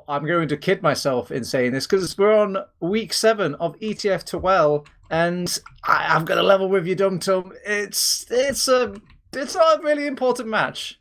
I'm going to kid myself in saying this because we're on week 7 of ETF2L, and I've got a level with you, DuMmTm. It's not a really important match.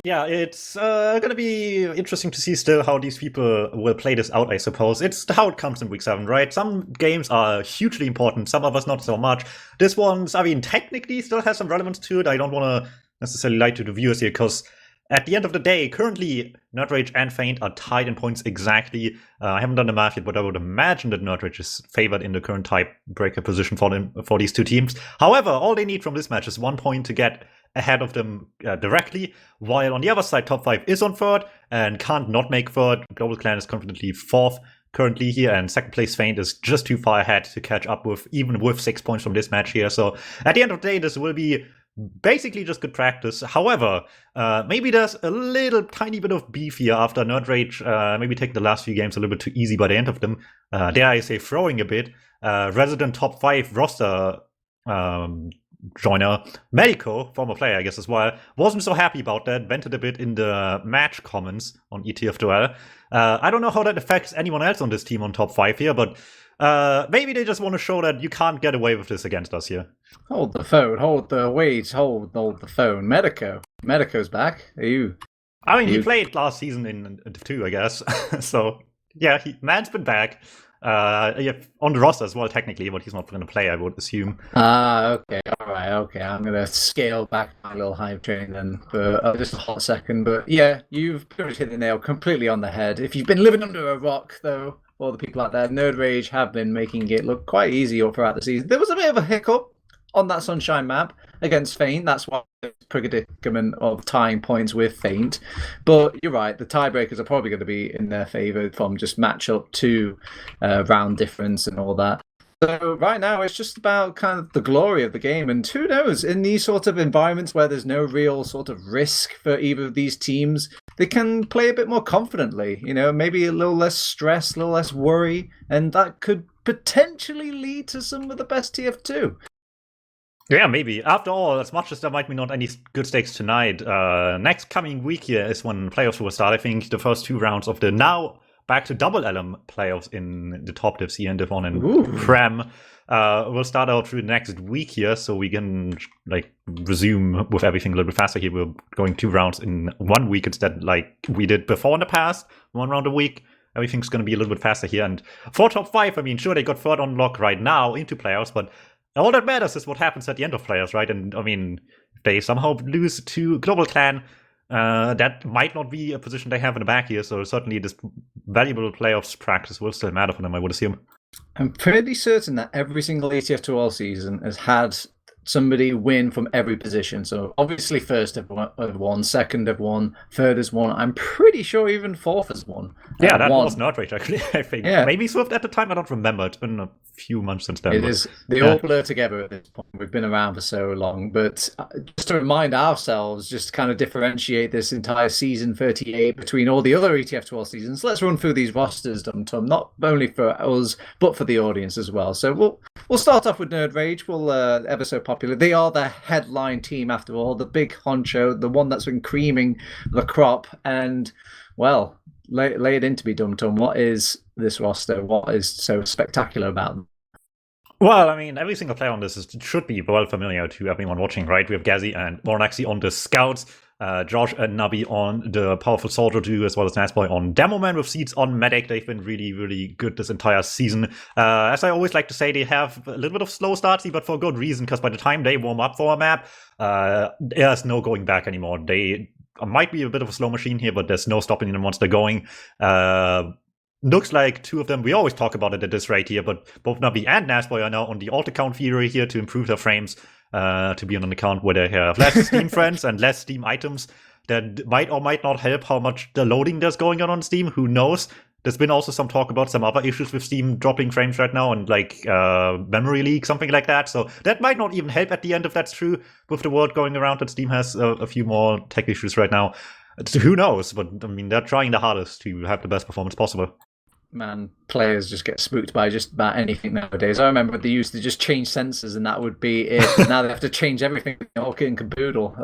Yeah, it's going to be interesting to see still how these people will play this out, I suppose. It's how it comes in week 7, right? Some games are hugely important, some of us not so much. This one's, I mean, technically still has some relevance to it. I don't want to necessarily lie to the viewers here, because at the end of the day, currently, nerdRage and Feint are tied in points exactly. I haven't done the math yet, but I would imagine that nerdRage is favored in the current tiebreaker position for these two teams. However, all they need from this match is 1 point to get ahead of them directly, while on the other side, top 5 is on 3rd and can't not make 3rd. Global Clan is confidently 4th currently here, and 2nd place Feint is just too far ahead to catch up with, even with 6 points from this match here. So at the end of the day, this will be basically just good practice. However, maybe there's a little tiny bit of beef here after nerdRage maybe take the last few games a little bit too easy by the end of them. Dare I say throwing a bit. Resident top 5 roster joiner, Medico, former player I guess as well, wasn't so happy about that, vented a bit in the match comments on ETF2L. I don't know how that affects anyone else on this team on top 5 here, but maybe they just want to show that you can't get away with this against us here. Hold the phone, hold the phone. Medico's back. Are you? I mean, he played last season in Div 2, I guess. So, yeah, man's been back. Yeah, on the roster as well, technically, but he's not going to play, I would assume. Okay, alright, okay. I'm going to scale back my little hype train then for just a hot second. But yeah, you've pretty much hit the nail completely on the head. If you've been living under a rock, though, all the people out there, nerdRage have been making it look quite easy all throughout the season. There was a bit of a hiccup on that Sunshine map against Feint. That's why the predicament of tying points with Feint. But you're right, the tiebreakers are probably going to be in their favour from just matchup to round difference and all that. So right now it's just about kind of the glory of the game, and who knows, in these sort of environments where there's no real sort of risk for either of these teams, they can play a bit more confidently, you know, maybe a little less stress, a little less worry, and that could potentially lead to some of the best TF2. Yeah, maybe. After all, as much as there might be not any good stakes tonight, next coming week here is when playoffs will start. I think the first 2 rounds of the now back to double LM playoffs in the top divs here in Div 1 and Prem will start out through the next week here, so we can like resume with everything a little bit faster here. We're going 2 rounds in 1 week instead, like we did before in the past, 1 round a week. Everything's going to be a little bit faster here. And for top 5, I mean, sure, they got 3rd on lock right now into playoffs, but all that matters is what happens at the end of playoffs, right? And I mean, if they somehow lose to Global Clan, that might not be a position they have in the back here. So certainly this valuable playoffs practice will still matter for them, I would assume. I'm pretty certain that every single ATF2L season has had somebody win from every position. So obviously 1st have won, 2nd have won, 3rd has won. I'm pretty sure even 4th has won. Yeah, that was nerdRage actually, I think. Yeah. Maybe Swift at the time, I don't remember. It's been a few months since then. It is. They all blur together at this point. We've been around for so long. But just to remind ourselves, just to kind of differentiate this entire season 38 between all the other ETF12 seasons, let's run through these rosters, DuMmTm, not only for us, but for the audience as well. So we'll start off with nerdRage. We'll ever so popular. They are the headline team, after all, the big honcho, the one that's been creaming the crop. And, well, lay it into me, DuMmTm. What is this roster? What is so spectacular about them? Well, I mean, every single player on this should be well familiar to everyone watching, right? We have Gazi and Mornaxi on the Scouts, Josh and Nabi on the Powerful Soldier duo, as well as Niceboy on Demoman with Seeds on Medic. They've been really, really good this entire season. As I always like to say, they have a little bit of slow starts, but for good reason, because by the time they warm up for a map, there's no going back anymore. They might be a bit of a slow machine here, but there's no stopping them once they're going. Looks like 2 of them, we always talk about it at this rate here, but both Nabi and Nasboy are now on the alt account theory here to improve their frames, to be on an account where they have less Steam friends and less Steam items. That might or might not help how much the loading there's going on Steam, who knows. There's been also some talk about some other issues with Steam dropping frames right now and like memory leak, something like that. So that might not even help at the end if that's true, with the word going around that Steam has a few more tech issues right now. Who knows? But I mean, they're trying the hardest to have the best performance possible. Man, players just get spooked by just about anything nowadays. I remember they used to just change sensors and that would be it. But now they have to change everything, all kit and caboodle.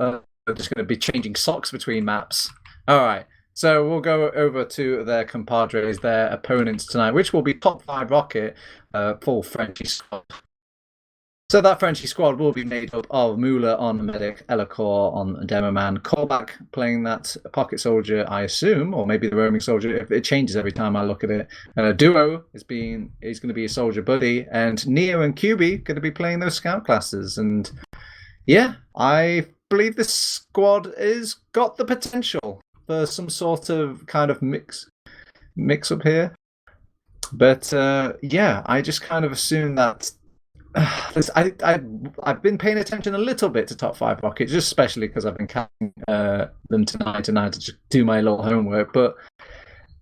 They're just going to be changing socks between maps. All right, So we'll go over to their compadres, their opponents tonight, which will be top5rocket, full Frenchy squad. So that Frenchy squad will be made up of Muller on Medic, Elacore on Demoman, Callback playing that pocket soldier, I assume, or maybe the roaming soldier. It changes every time I look at it. Duo is going to be a soldier buddy, and Neo and QB going to be playing those scout classes. And yeah, I believe this squad is got the potential for some sort of kind of mix up here. But yeah, I just kind of assume that I've been paying attention a little bit to top5rocket, just especially because I've been counting them tonight, and I had to just do my little homework. But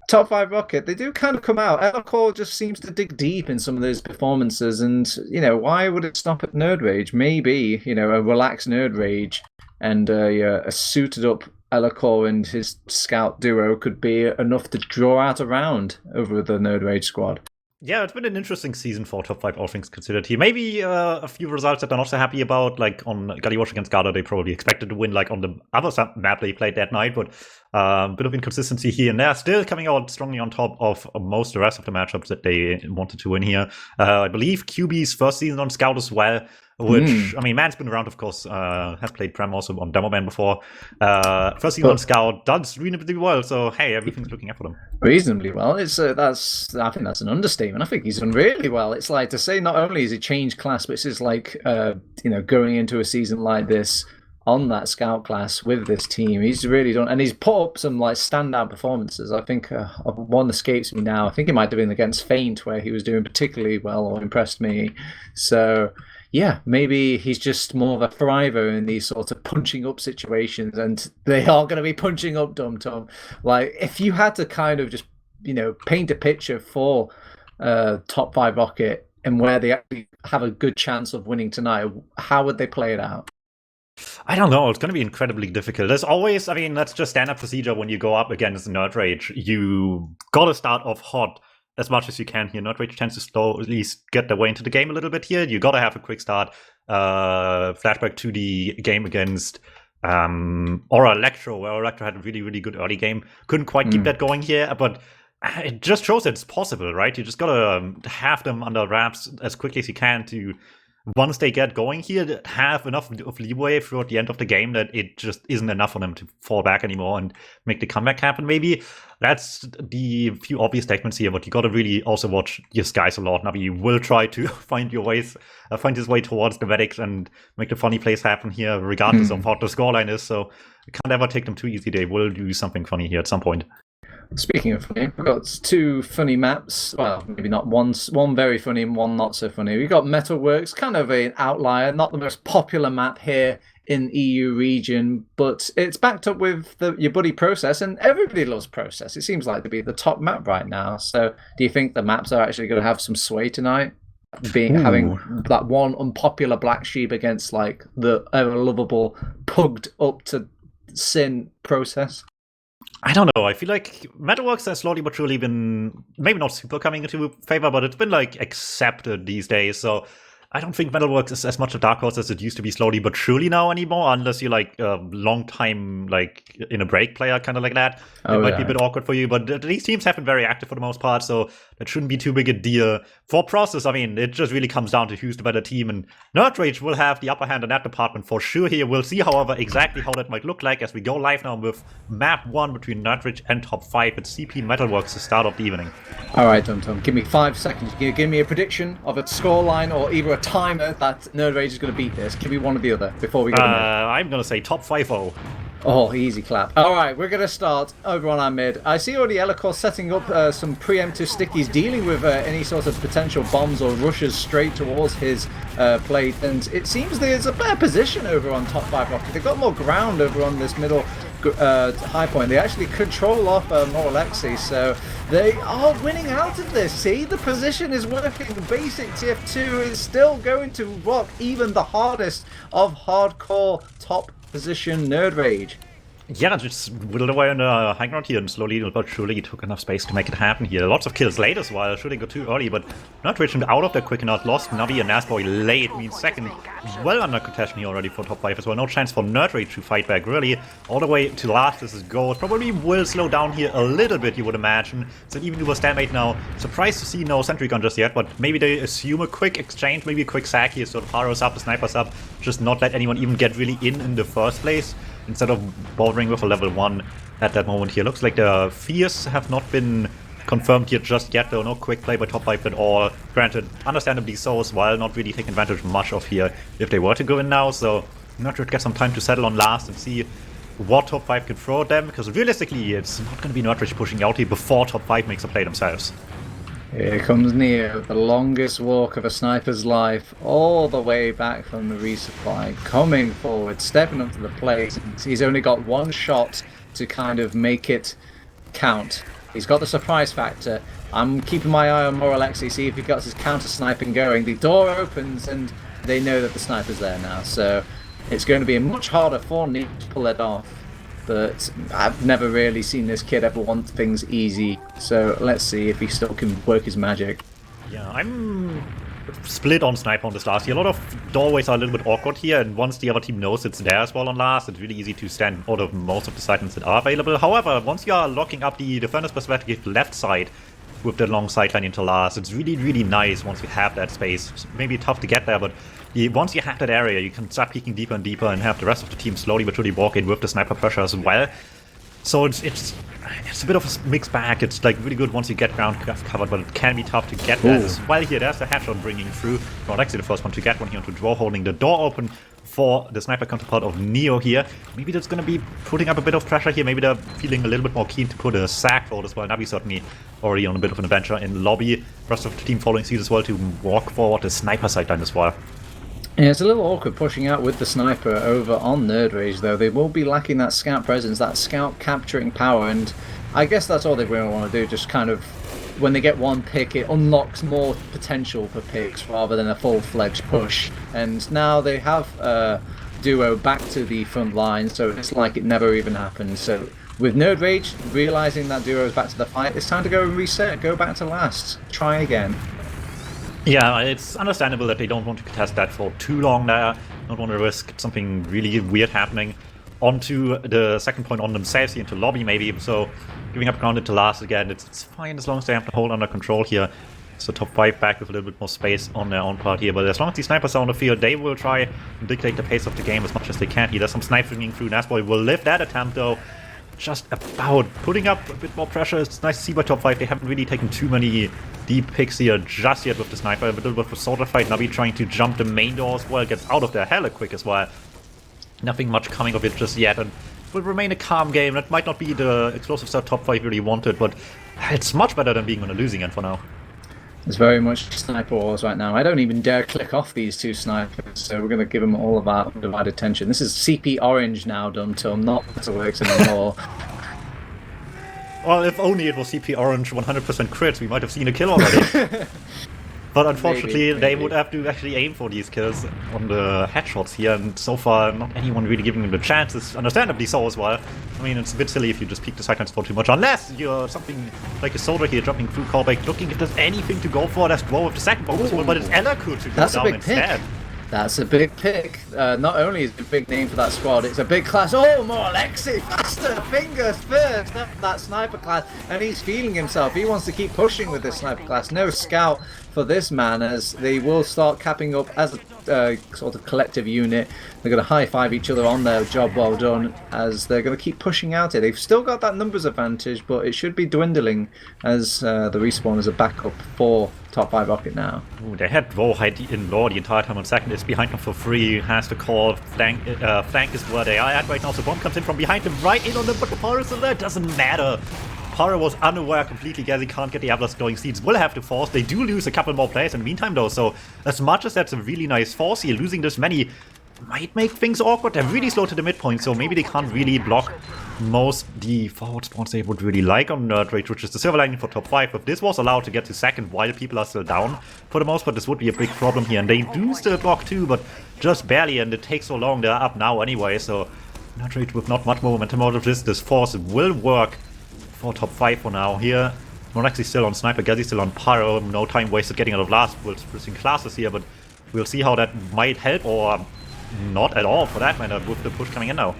top5rocket, they do kind of come out. Elacore just seems to dig deep in some of those performances, and why would it stop at nerdRage? Maybe a relaxed nerdRage and a suited up Elacore and his scout duo could be enough to draw out a round over the nerdRage squad. Yeah, it's been an interesting season for top 5, all things considered here. Maybe a few results that I'm not so happy about, like on Gallywatch against Garda, they probably expected to win, like on the other map they played that night, but a bit of inconsistency here and there. Still coming out strongly on top of most of the rest of the matchups that they wanted to win here. I believe QB's first season on Scout as well, which, I mean, Man's been around, of course, has played Prem also on Demoman before. First season on Scout, does reasonably well, so hey, everything's looking up for them. Reasonably well. It's I think that's an understatement. I think he's done really well. It's like to say not only has he changed class, but it's like going into a season like this on that scout class with this team, he's really done, and he's put up some like standout performances. I think one escapes me now. I think it might have been against Feint where he was doing particularly well or impressed me. So yeah, maybe he's just more of a thriver in these sort of punching up situations, and they are going to be punching up DuMmTm. Like, if you had to kind of just, paint a picture for top5rocket and where they actually have a good chance of winning tonight, how would they play it out? I don't know. It's going to be incredibly difficult. There's always, I mean, that's just standard procedure when you go up against nerdRage. You got to start off hot as much as you can here. nerdRage tends to slowly get their way into the game a little bit here. You got to have a quick start. Flashback to the game against Electro, where Electro had a really, really good early game. Couldn't quite keep that going here, but it just shows that it's possible, right? You just got to have them under wraps as quickly as you can to, once they get going here, have enough of leeway throughout the end of the game that it just isn't enough for them to fall back anymore and make the comeback happen. Maybe that's the few obvious statements here, but you got to really also watch your skies a lot. Nabi, you will try to find his way towards the medics and make the funny plays happen here, regardless of what the scoreline is. So you can't ever take them too easy. They will do something funny here at some point. Speaking of funny, we've got two funny maps. Well, maybe not one very funny and one not so funny. We've got Metalworks, kind of an outlier, not the most popular map here in EU region, but it's backed up with your buddy Process, and everybody loves Process. It seems like to be the top map right now. So do you think the maps are actually going to have some sway tonight? Having that one unpopular black sheep against like the ever lovable, pugged up to sin Process? I don't know. I feel like Metalworks has slowly but surely been, maybe not super coming into favor, but it's been like accepted these days. So I don't think Metalworks is as much a dark horse as it used to be slowly but surely now anymore, unless you're like a long time, like in a break player, kind of like that. It might be a bit awkward for you, but these teams have been very active for the most part, so that shouldn't be too big a deal. For Process, I mean, it just really comes down to who's the better team, and nerdRage will have the upper hand in that department for sure here. We'll see, however, exactly how that might look like as we go live now with map 1 between nerdRage and top 5 at CP Metalworks to start off the evening. All right, DuMmTm, give me 5 seconds. Give me a prediction of a scoreline or either a timer that nerdRage is going to beat this. Give me one or the other before we go. I'm going to say top 5-0. Oh, easy clap. All right, we're going to start over on our mid. I see already Elacore setting up some preemptive stickies, dealing with any sort of potential bombs or rushes straight towards his plate. And it seems there's a better position over on top5rocket. They've got more ground over on this middle high point. They actually control off more Alexi, so they are winning out of this. See, the position is working. Basic TF2 is still going to rock even the hardest of hardcore top position nerdRage. Yeah, just whittled away on the high ground here and slowly but surely took enough space to make it happen here. Lots of kills late as well, shouldn't go too early, but not reaching out of there quick enough. Lost Navi and Nasboy late, means second. Well under contention here already for top 5 as well. No chance for nerdRage to fight back, really. All the way to last, this is gold. Probably will slow down here a little bit, you would imagine. So even do a stalemate now. Surprised to see no sentry gun just yet, but maybe they assume a quick exchange, maybe a quick sack here, so the pyro's up, the sniper's up. Just not let anyone even get really in the first place, instead of bordering with a level 1 at that moment here. Looks like the fears have not been confirmed here just yet, though. No quick play by top 5 at all. Granted, understandably so as well, not really taking advantage much of here if they were to go in now, so not sure to get some time to settle on last and see what top 5 can throw at them, because realistically it's not going to be nerdRage pushing out here before top 5 makes a play themselves. Here comes Neo, the longest walk of a sniper's life, all the way back from the resupply, coming forward, stepping up to the plate. He's only got one shot to kind of make it count. He's got the surprise factor. I'm keeping my eye on Moralexi, see if he got his counter sniping going. The door opens and they know that the sniper's there now, so it's going to be much harder for Neo to pull it off. But I've never really seen this kid ever want things easy, so let's see if he still can work his magic. Yeah, I'm split on sniper on this last here. A lot of doorways are a little bit awkward here, and once the other team knows it's there as well on last, it's really easy to stand out of most of the sightings that are available. However, once you are locking up the defender's perspective left side with the long sideline into last, it's really, really nice once you have that space. It's maybe tough to get there, but once you have that area, you can start peeking deeper and deeper and have the rest of the team slowly but surely walk in with the sniper pressure as well. So it's a bit of a mixed bag. It's like really good once you get ground covered, but it can be tough to get that as well here. There's the headshot bringing through. Not actually the first one to get one here onto draw, holding the door open for the sniper counterpart of Neo here. Maybe that's going to be putting up a bit of pressure here. Maybe they're feeling a little bit more keen to put a sack forward as well. Navi certainly already on a bit of an adventure in lobby. Rest of the team following suit as well to walk forward the sniper sideline as well. Yeah, it's a little awkward pushing out with the sniper over on nerdRage, though. They will be lacking that scout presence, that scout capturing power, and I guess that's all they really want to do. Just kind of, when they get one pick, it unlocks more potential for picks rather than a full-fledged push. And now they have Duo back to the front line, so it's like it never even happened. So with nerdRage realizing that Duo is back to the fight, it's time to go and reset, go back to last, try again. Yeah, it's understandable that they don't want to contest that for too long there. Don't want to risk something really weird happening. Onto the second point on themselves here into lobby maybe, so giving up ground into last again, it's fine as long as they have the hold under control here. So top 5 back with a little bit more space on their own part here, but as long as the snipers are on the field, they will try and dictate the pace of the game as much as they can here. There's some sniping through. Nasboy will live that attempt though. Just about putting up a bit more pressure. It's nice to see by top 5. They haven't really taken too many deep picks here just yet with the sniper. A little bit of a soldier fight. Navi trying to jump the main door as well. Gets out of there hella quick as well. Nothing much coming of it just yet. And it will remain a calm game. That might not be the explosive start top 5 really wanted, but it's much better than being on a losing end for now. It's very much sniper wars right now. I don't even dare click off these two snipers, so we're going to give them all of our undivided attention. This is CP Orange now, DuMmTm, not Metalworks anymore. Well, if only it was CP Orange 100% crits, we might have seen a kill already. But unfortunately, maybe. They would have to actually aim for these kills on the headshots here, and so far, not anyone really giving them the chances, understandably so as well. I mean, it's a bit silly if you just peek the sidelines for too much, unless you're something like a soldier here jumping through callback, looking if there's anything to go for. That's Dwarf with the second bonus one, but it's Elaku to go down instead. That's a big pick. Not only is it a big name for that squad, it's a big class. Oh, more Alexi, faster, fingers first, that sniper class. And he's feeling himself. He wants to keep pushing with this sniper class. No scout for this man, as they will start capping up as a sort of collective unit. They're going to high-five each other on their job well done, as they're going to keep pushing out here. They've still got that numbers advantage, but it should be dwindling as the respawn is a backup for top 5 rocket now. Ooh, they had Rawhide in law the entire time on second, is behind them for free, has to call, flank is where they are at right now, so bomb comes in from behind them, right in on them, but the power is still there, doesn't matter. Power was unaware completely, Gazi can't get the Avalanche going. Seeds will have to force. They do lose a couple more players in the meantime though, so as much as that's a really nice force here, losing this many might make things awkward. They're really slow to the midpoint, so maybe they can't really block most the forward spawns they would really like on nerdRage, which is the silver lining for top 5. If this was allowed to get to second while people are still down, for the most part, this would be a big problem here. And they do still block too, but just barely, and it takes so long. They're up now anyway, so nerdRage with not much more momentum out of this. This force will work for top 5 for now. Here, Monaxi still on Sniper, Gazi still on Pyro. No time wasted getting out of last with switching classes here, but we'll see how that might help or not at all for that matter with the push coming in now.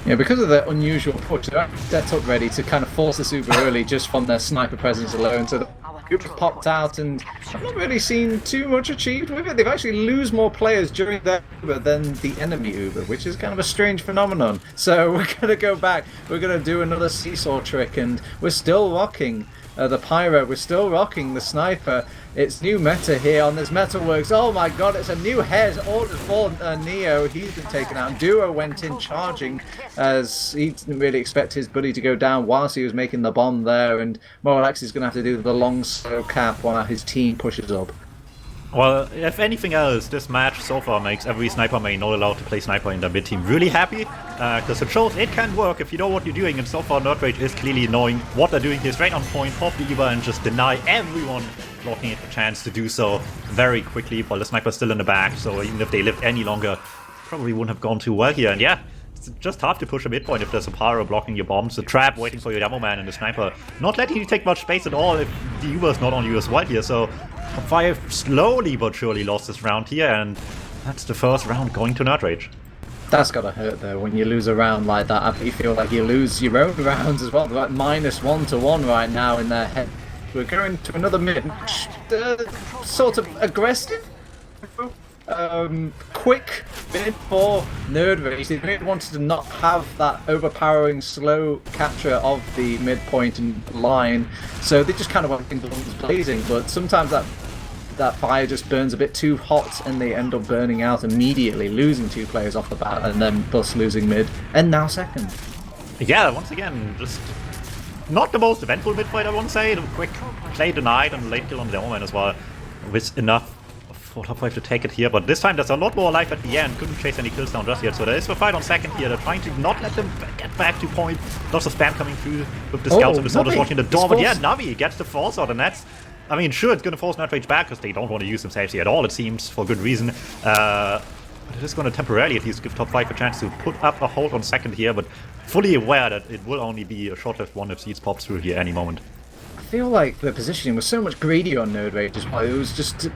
Yeah, because of the unusual push, they're set up ready to kind of force this Uber early just from their sniper presence alone. So the Uber popped out, and I've not really seen too much achieved with it. They've actually lose more players during their Uber than the enemy Uber, which is kind of a strange phenomenon. So we're going to go back. We're going to do another seesaw trick, and we're still rocking the Pyro. We're still rocking the Sniper. It's new meta here on this Metalworks. Oh my god, it's a new head ordered for Neo. He's been taken out. Duo went in charging as he didn't really expect his buddy to go down whilst he was making the bomb there. And Moralax is going to have to do the long slow cap while his team pushes up. Well, if anything else, this match so far makes every sniper main not allowed to play sniper in their mid team really happy, because it shows it can work if you know what you're doing, and so far nerdRage is clearly knowing what they're doing here, straight on point, pop the Eva and just deny everyone blocking it a chance to do so very quickly, while the sniper's still in the back, so even if they lived any longer, probably wouldn't have gone too well here, and yeah, it's just hard to push a midpoint if there's a Pyro blocking your bombs, a trap waiting for your demo man, and the sniper not letting you take much space at all if the Uber's not on you as well here, so top 5 slowly but surely lost this round here, and that's the first round going to nerdRage. That's gotta hurt though, when you lose a round like that. I bet you feel like you lose your own rounds as well. They're like -1 to 1 right now in their head. We're going to another mid, sort of aggressive, quick mid for nerdRage. They really wanted to not have that overpowering slow capture of the midpoint and line, so they just kind of went into guns blazing. But sometimes that fire just burns a bit too hot, and they end up burning out immediately, losing 2 players off the bat, and then thus losing mid, and now second. Yeah, once again, just not the most eventful mid fight, I won't say. The quick play denied and late kill on the demo man as well, with enough for top 5 to take it here, but this time there's a lot more life at the end. Couldn't chase any kills down just yet, so there is a fight on second here. They're trying to not let them get back to point. Lots of spam coming through with the scouts and the soldiers watching the door, but yeah, Navi gets the force out, and that's, I mean, sure, it's going to force nerdRage back because they don't want to use them safely at all, it seems, for good reason. But it is going to temporarily at least give top 5 a chance to put up a hold on second here, but fully aware that it will only be a short-lived one if Seeds pops through here any moment. I feel like the positioning was so much greedy on nerdRage as well. It was just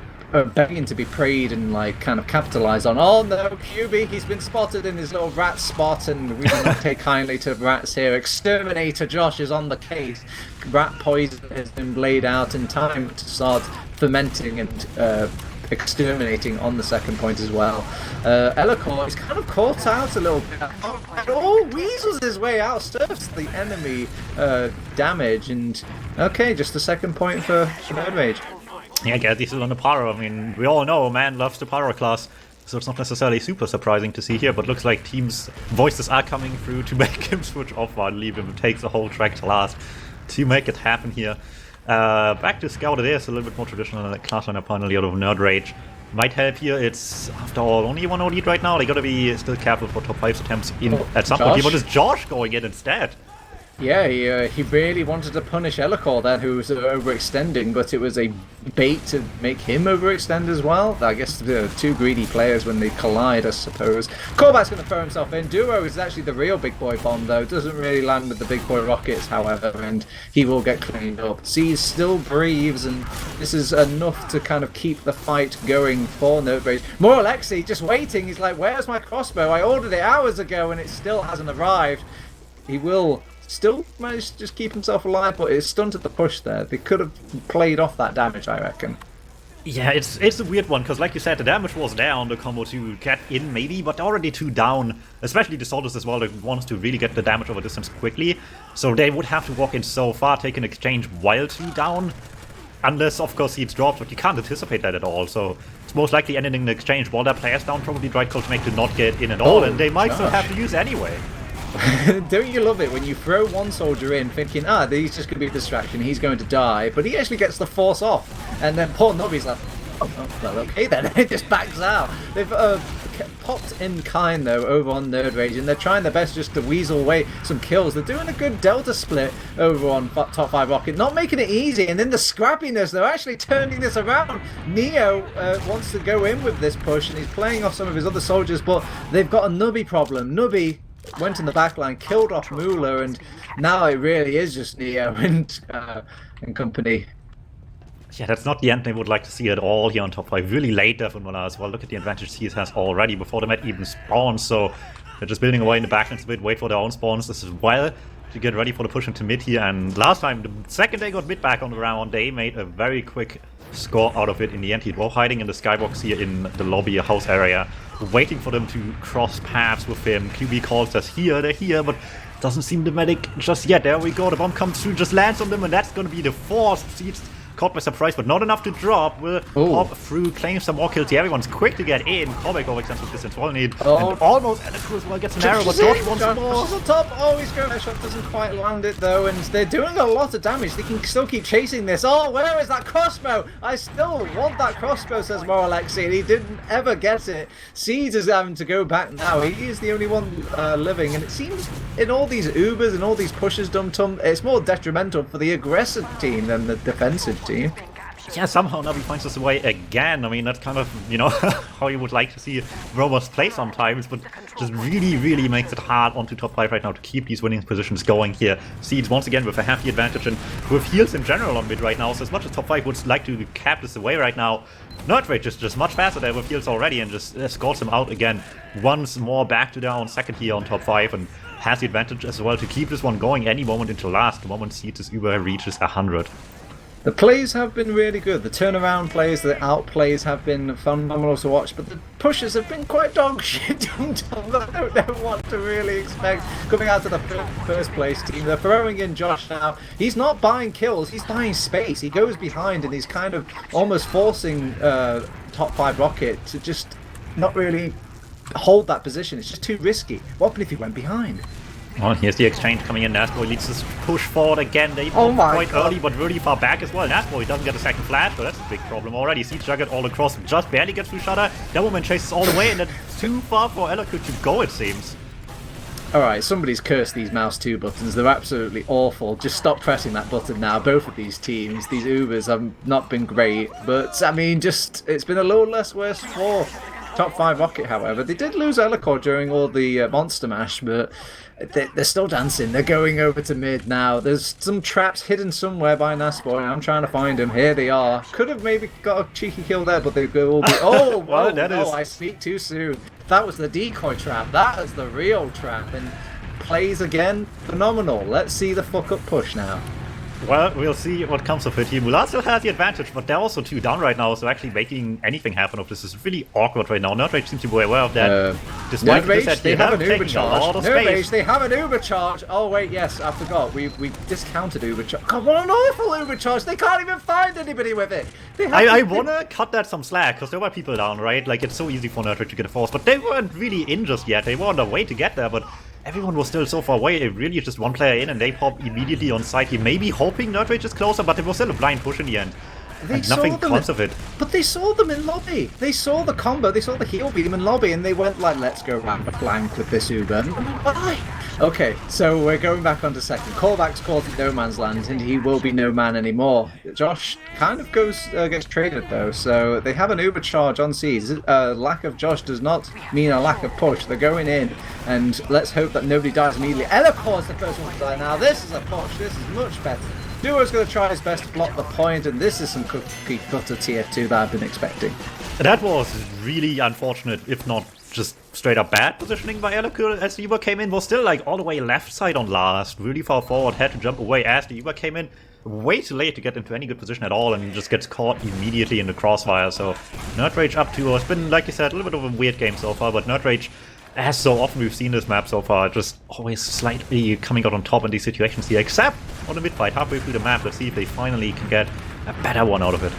begging to be preyed and like kind of capitalized on. Oh no, QB, he's been spotted in his little rat spot, and we do not take kindly to rats here. Exterminator Josh is on the case. Rat poison has been laid out in time to start fermenting and exterminating on the second point as well. Lightclaw is kind of caught out a little bit. Oh, weasels his way out, surfs the enemy damage, and okay, just the second point for nerdRage. Yeah, Gazi still on the Pyro. I mean, we all know man loves the Pyro class, so it's not necessarily super surprising to see here, but looks like teams' voices are coming through to make him switch off while leave him. It takes a whole track to last to make it happen here. Back to Scout it is, a little bit more traditional than the class lineup finally out of nerdRage. Might help here, it's after all only 1-0 lead right now. They gotta be still careful for top 5's attempts in at some point here, but is Josh going in instead? Yeah, he really wanted to punish Lightclaw then, who was overextending, but it was a bait to make him overextend as well. I guess the 2 greedy players when they collide, I suppose. Corbat's going to throw himself in. Duo is actually the real big boy bomb, though. Doesn't really land with the big boy rockets, however, and he will get cleaned up. Seas still breathes, and this is enough to kind of keep the fight going for nerdRage. More Alexei just waiting. He's like, where's my crossbow? I ordered it hours ago, and it still hasn't arrived. He will still managed to just keep himself alive, but it's stunted the push there. They could have played off that damage, I reckon. Yeah, it's a weird one, because like you said, the damage was there on the combo to get in maybe, but already 2 down, especially the soldiers as well, that wants to really get the damage over distance quickly, so they would have to walk in so far, take an exchange while 2 down, unless of course Seeds drops, but you can't anticipate that at all, so it's most likely ending the exchange while their players down, probably right call to make to not get in at all, and they might still have to use anyway. Don't you love it when you throw one soldier in thinking, he's just going to be a distraction, he's going to die, but he actually gets the force off, and then poor Nobby's like, oh, well, okay then, it just backs out. They've popped in kind though over on nerdRage, and they're trying their best just to weasel away some kills. They're doing a good delta split over on top 5 rocket, not making it easy, and then the scrappiness, they're actually turning this around. Neo wants to go in with this push, and he's playing off some of his other soldiers, but they've got a Nubby problem. Nubby went in the back line, killed off Moolah, and now it really is just Neo and company. Yeah, that's not the end they would like to see at all here on top 5. Really late there for Muller as well. Look at the advantage he has already before the Met even spawns. So they're just building away in the backlands a bit, wait for their own spawns as well to get ready for the push into mid here. And last time, the second they got mid back on the round, they made a very quick score out of it in the end. He was hiding in the skybox here in the lobby house area, waiting for them to cross paths with him. QB calls us here, they're here, but doesn't seem the medic just yet. There we go, the bomb comes through, just lands on them, and that's going to be the fourth. Seeds caught by surprise, but not enough to drop. Will pop through, claim some more kills here. Everyone's quick to get in. Callback overextends with distance. Well need. And almost Electro as well gets an arrow, but Josh wants more. On top. Oh, he's going. That shot doesn't quite land it though, and they're doing a lot of damage. They can still keep chasing this. Oh, where is that crossbow? I still want that crossbow, says Moralexi, and he didn't ever get it. Seeds is having to go back now. He is the only one living, and it seems in all these Ubers and all these pushes, DuMmTm, it's more detrimental for the aggressive team than the defensive team. Yeah, somehow Navi finds us away again. I mean, that's kind of, how you would like to see robots play sometimes, but just really, really makes it hard onto top 5 right now to keep these winning positions going here. Seeds once again with a hefty advantage and with heals in general on mid right now, so as much as top 5 would like to cap this away right now, nerdRage is just much faster there with heals already and just escorts them out again once more back to their own second here on top 5 and has the advantage as well to keep this one going any moment until last, the moment Seeds' Uber reaches 100. The plays have been really good. The turnaround plays, the outplays have been phenomenal to watch, but the pushes have been quite dog shit. I don't know what to really expect coming out of the first place team. They're throwing in Josh now. He's not buying kills, he's buying space. He goes behind and he's kind of almost forcing top5rocket to just not really hold that position. It's just too risky. What happened if he went behind? Oh, here's the exchange coming in. Nasboy leads this push forward again. They quite early, but really far back as well. Nasboy doesn't get a second flash, so that's a big problem already. Siege Jugget all across, just barely gets through Shutter. DuMmTm chases all the way, and that's too far for Eloku to go, it seems. Alright, somebody's cursed these mouse 2 buttons. They're absolutely awful. Just stop pressing that button now. Both of these teams, these Ubers have not been great, but I mean, it's been a little less worse for top5rocket, however. They did lose Lightclaw during all the Monster Mash, but they're still dancing. They're going over to mid now. There's some traps hidden somewhere by Nasboy. I'm trying to find them. Here they are. Could have maybe got a cheeky kill there, but they go all be... Oh, well, I speak too soon. That was the decoy trap. That is the real trap. And plays again. Phenomenal. Let's see the fuck-up push now. Well, we'll see what comes of it here. Muller still has the advantage, but they're also 2 down right now, so actually making anything happen of this is really awkward right now. nerdRage seems to be aware of that. Despite the fact they have an Uber charge. nerdRage, they have an Uber charge. Oh wait, yes, I forgot. We discounted Uber charge. God, what an awful Uber charge. They can't even find anybody with it. I want to cut that some slack, because there were people down, right? Like, it's so easy for nerdRage to get a force, but they weren't really in just yet. They were on their way to get there, but everyone was still so far away. It really is just one player in, and they pop immediately on site here, maybe hoping nerdRage is closer, but it was still a blind push in the end. Nothing comes of it. But they saw them in lobby. They saw the combo. They saw the heal beat them in lobby, and they went like, let's go round the flank with this Uber. Why? Okay, so we're going back onto second. Callback's caught in no man's land, and he will be no man anymore. Josh kind of gets traded though, so they have an Uber charge on Seeds. Lack of Josh does not mean a lack of push. They're going in, and let's hope that nobody dies immediately. Eloqua's the first one to die now. This is a push. This is much better. Duo's going to try his best to block the point, and this is some cookie cutter TF2 that I've been expecting. That was really unfortunate, if not just straight up bad positioning by Eloku as the Uber came in. Was still like all the way left side on last, really far forward, had to jump away as the Uber came in. Way too late to get into any good position at all, and he just gets caught immediately in the crossfire. So nerdRage up 2. It's been, like you said, a little bit of a weird game so far, but nerdRage, as so often we've seen this map so far, just always slightly coming out on top in these situations here, except on the mid fight halfway through the map. Let's see if they finally can get a better one out of it.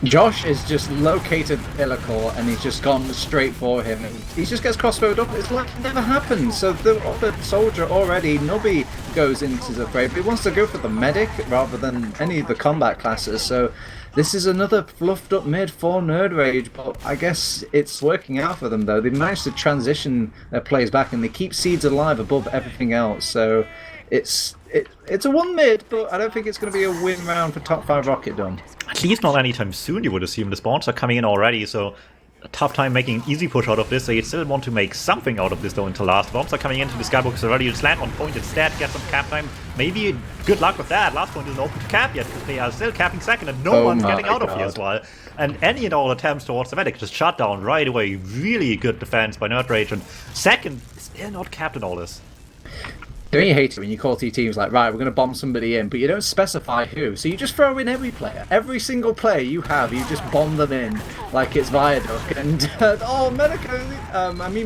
Josh is just located Lightclaw, and he's just gone straight for him. He just gets crossbowed up. It's like it never happened. So the other soldier already, Nubby, goes into the fray, but he wants to go for the medic rather than any of the combat classes. So this is another fluffed up mid for nerdRage, but I guess it's working out for them though. They managed to transition their plays back, and they keep Seeds alive above everything else. So it's a 1 mid, but I don't think it's going to be a win round for top5rocket, Dom. At least not anytime soon, you would assume. The spawns are coming in already, so a tough time making an easy push out of this. They still want to make something out of this though until last. Bombs are coming into the skybox already. Just land on point instead, get some cap time. Maybe good luck with that. Last point isn't open to cap yet because they are still capping second and no one's getting out of here as well. And any and all attempts towards the medic just shut down right away. Really good defense by nerdRage, and second still not capped in all this. Don't you hate it when you call two teams like, right, we're going to bomb somebody in, but you don't specify who. So you just throw in every player. Every single player you have, you just bomb them in like it's Viaduct. And,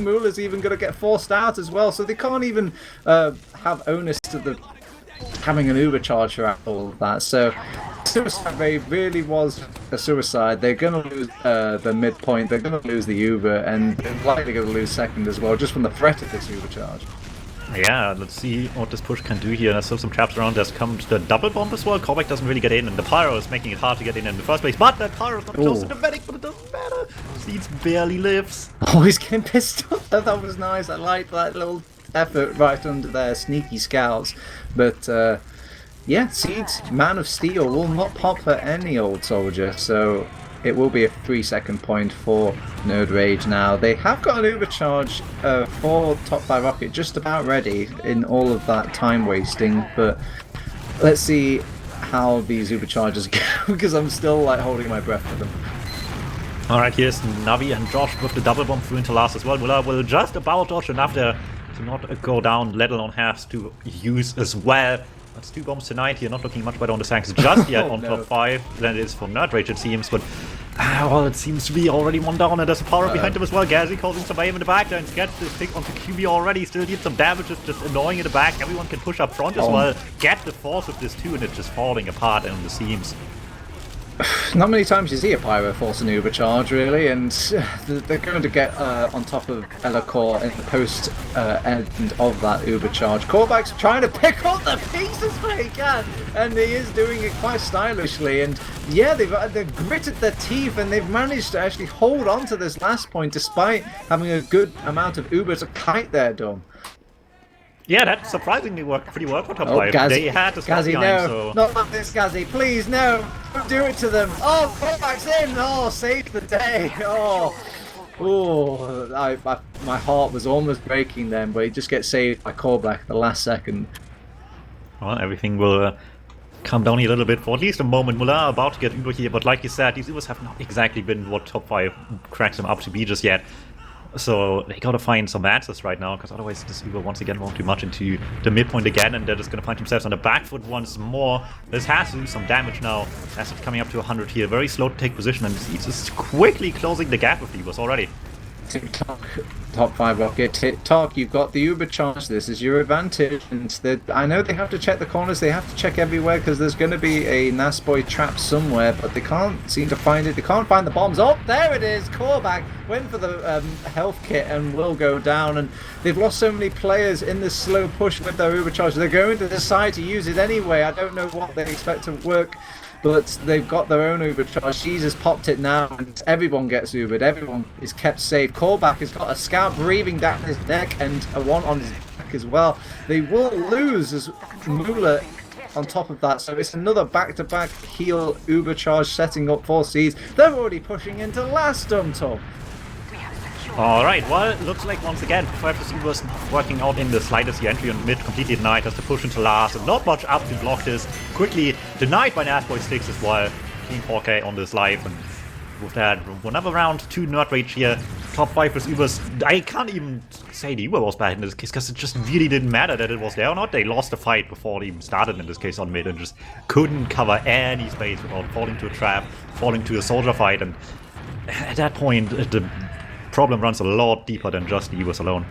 Mula's even going to get forced out as well. So they can't even have onus to having an Uber charge throughout all of that. So suicide rate really was a suicide. They're going to lose the midpoint. They're going to lose the Uber. And they're likely going to lose second as well, just from the threat of this Uber charge. Yeah, let's see what this push can do here. There's still some traps around. There's come the double bomb as well. Korvac doesn't really get in, and the pyro is making it hard to get in the first place. But that pyro is not close to the medic, but it doesn't matter. Seeds barely lives. Oh, he's getting pissed off. That was nice. I liked that little effort right under their sneaky scouts. But yeah, Seeds, Man of Steel, will not pop for any old soldier. So it will be a 3-second point for nerdRage now. They have got an Uber charge for top5rocket just about ready in all of that time wasting, but let's see how these Uber charges go because I'm still like holding my breath for them. Alright, here's Navi and Josh with the double bomb through into last as well. Will just about dodge enough there to not go down, let alone has to use as well. That's 2 bombs tonight here, not looking much better on the tanks just yet on top 5 than it is for nerdRage it seems, but well, it seems to be already 1 down and there's a power behind him as well. Gazi causing some aim in the back and gets this pick onto QB already, still needs some damage, it's just annoying in the back. Everyone can push up front as well, get the force of this too, and it's just falling apart on the seams. Not many times you see a pyro force an Uber charge, really, and they're going to get on top of Lightclaw in the post end of that Uber charge. Korvac's trying to pick up the pieces where he can, and he is doing it quite stylishly. And yeah, they've gritted their teeth, and they've managed to actually hold on to this last point despite having a good amount of Uber to kite there, Dom. Yeah, that surprisingly worked pretty well for top 5. Gazi, they had to stop behind, no, so... not like this, Gazi, please, no! Don't do it to them! Oh, Korvac's in! Oh, save the day! Oh, my heart was almost breaking then, but he just gets saved by Korvac at the last second. Well, everything will come down a little bit for at least a moment. Muller about to get Uber here, but like you said, these Ubers have not exactly been what top 5 cracks them up to be just yet. So they gotta find some answers right now, because otherwise this Uber once again won't do much into the midpoint again, and they're just gonna find themselves on the back foot once more. This has to do some damage now, as it's coming up to 100 here. Very slow to take position, and it's just quickly closing the gap with the Ubers already. TikTok, top5rocket, TikTok, you've got the Uber charge, this is your advantage, and I know they have to check the corners, they have to check everywhere, because there's going to be a Nasboy trap somewhere, but they can't seem to find it, they can't find the bombs. Oh, there it is, Korvac went for the health kit and will go down, and they've lost so many players in this slow push with their Uber charge, they're going to decide to use it anyway. I don't know what they expect to work, but they've got their own Uber charge. Jesus popped it now, and everyone gets Ubered. Everyone is kept safe. Korvac has got a scout breathing down his neck and a one on his back as well. They will lose as Mula on top of that, so it's another back-to-back heal Uber charge setting up for Seeds. They're already pushing into last DuMmTm. Alright, well, it looks like once again, Premiership Ubers not working out in the slightest. The entry on mid completely denied, has to push into last, and not much up to block this. Quickly denied by Nasboy Sticks as well. Team 4K on this live, and with that, another round, 2 nerdRage here. Top 5 with Ubers. I can't even say the Uber was bad in this case, because it just really didn't matter that it was there or not. They lost the fight before it even started in this case on mid, and just couldn't cover any space without falling to a trap, falling to a soldier fight, and at that point, the problem runs a lot deeper than just the Ubers alone.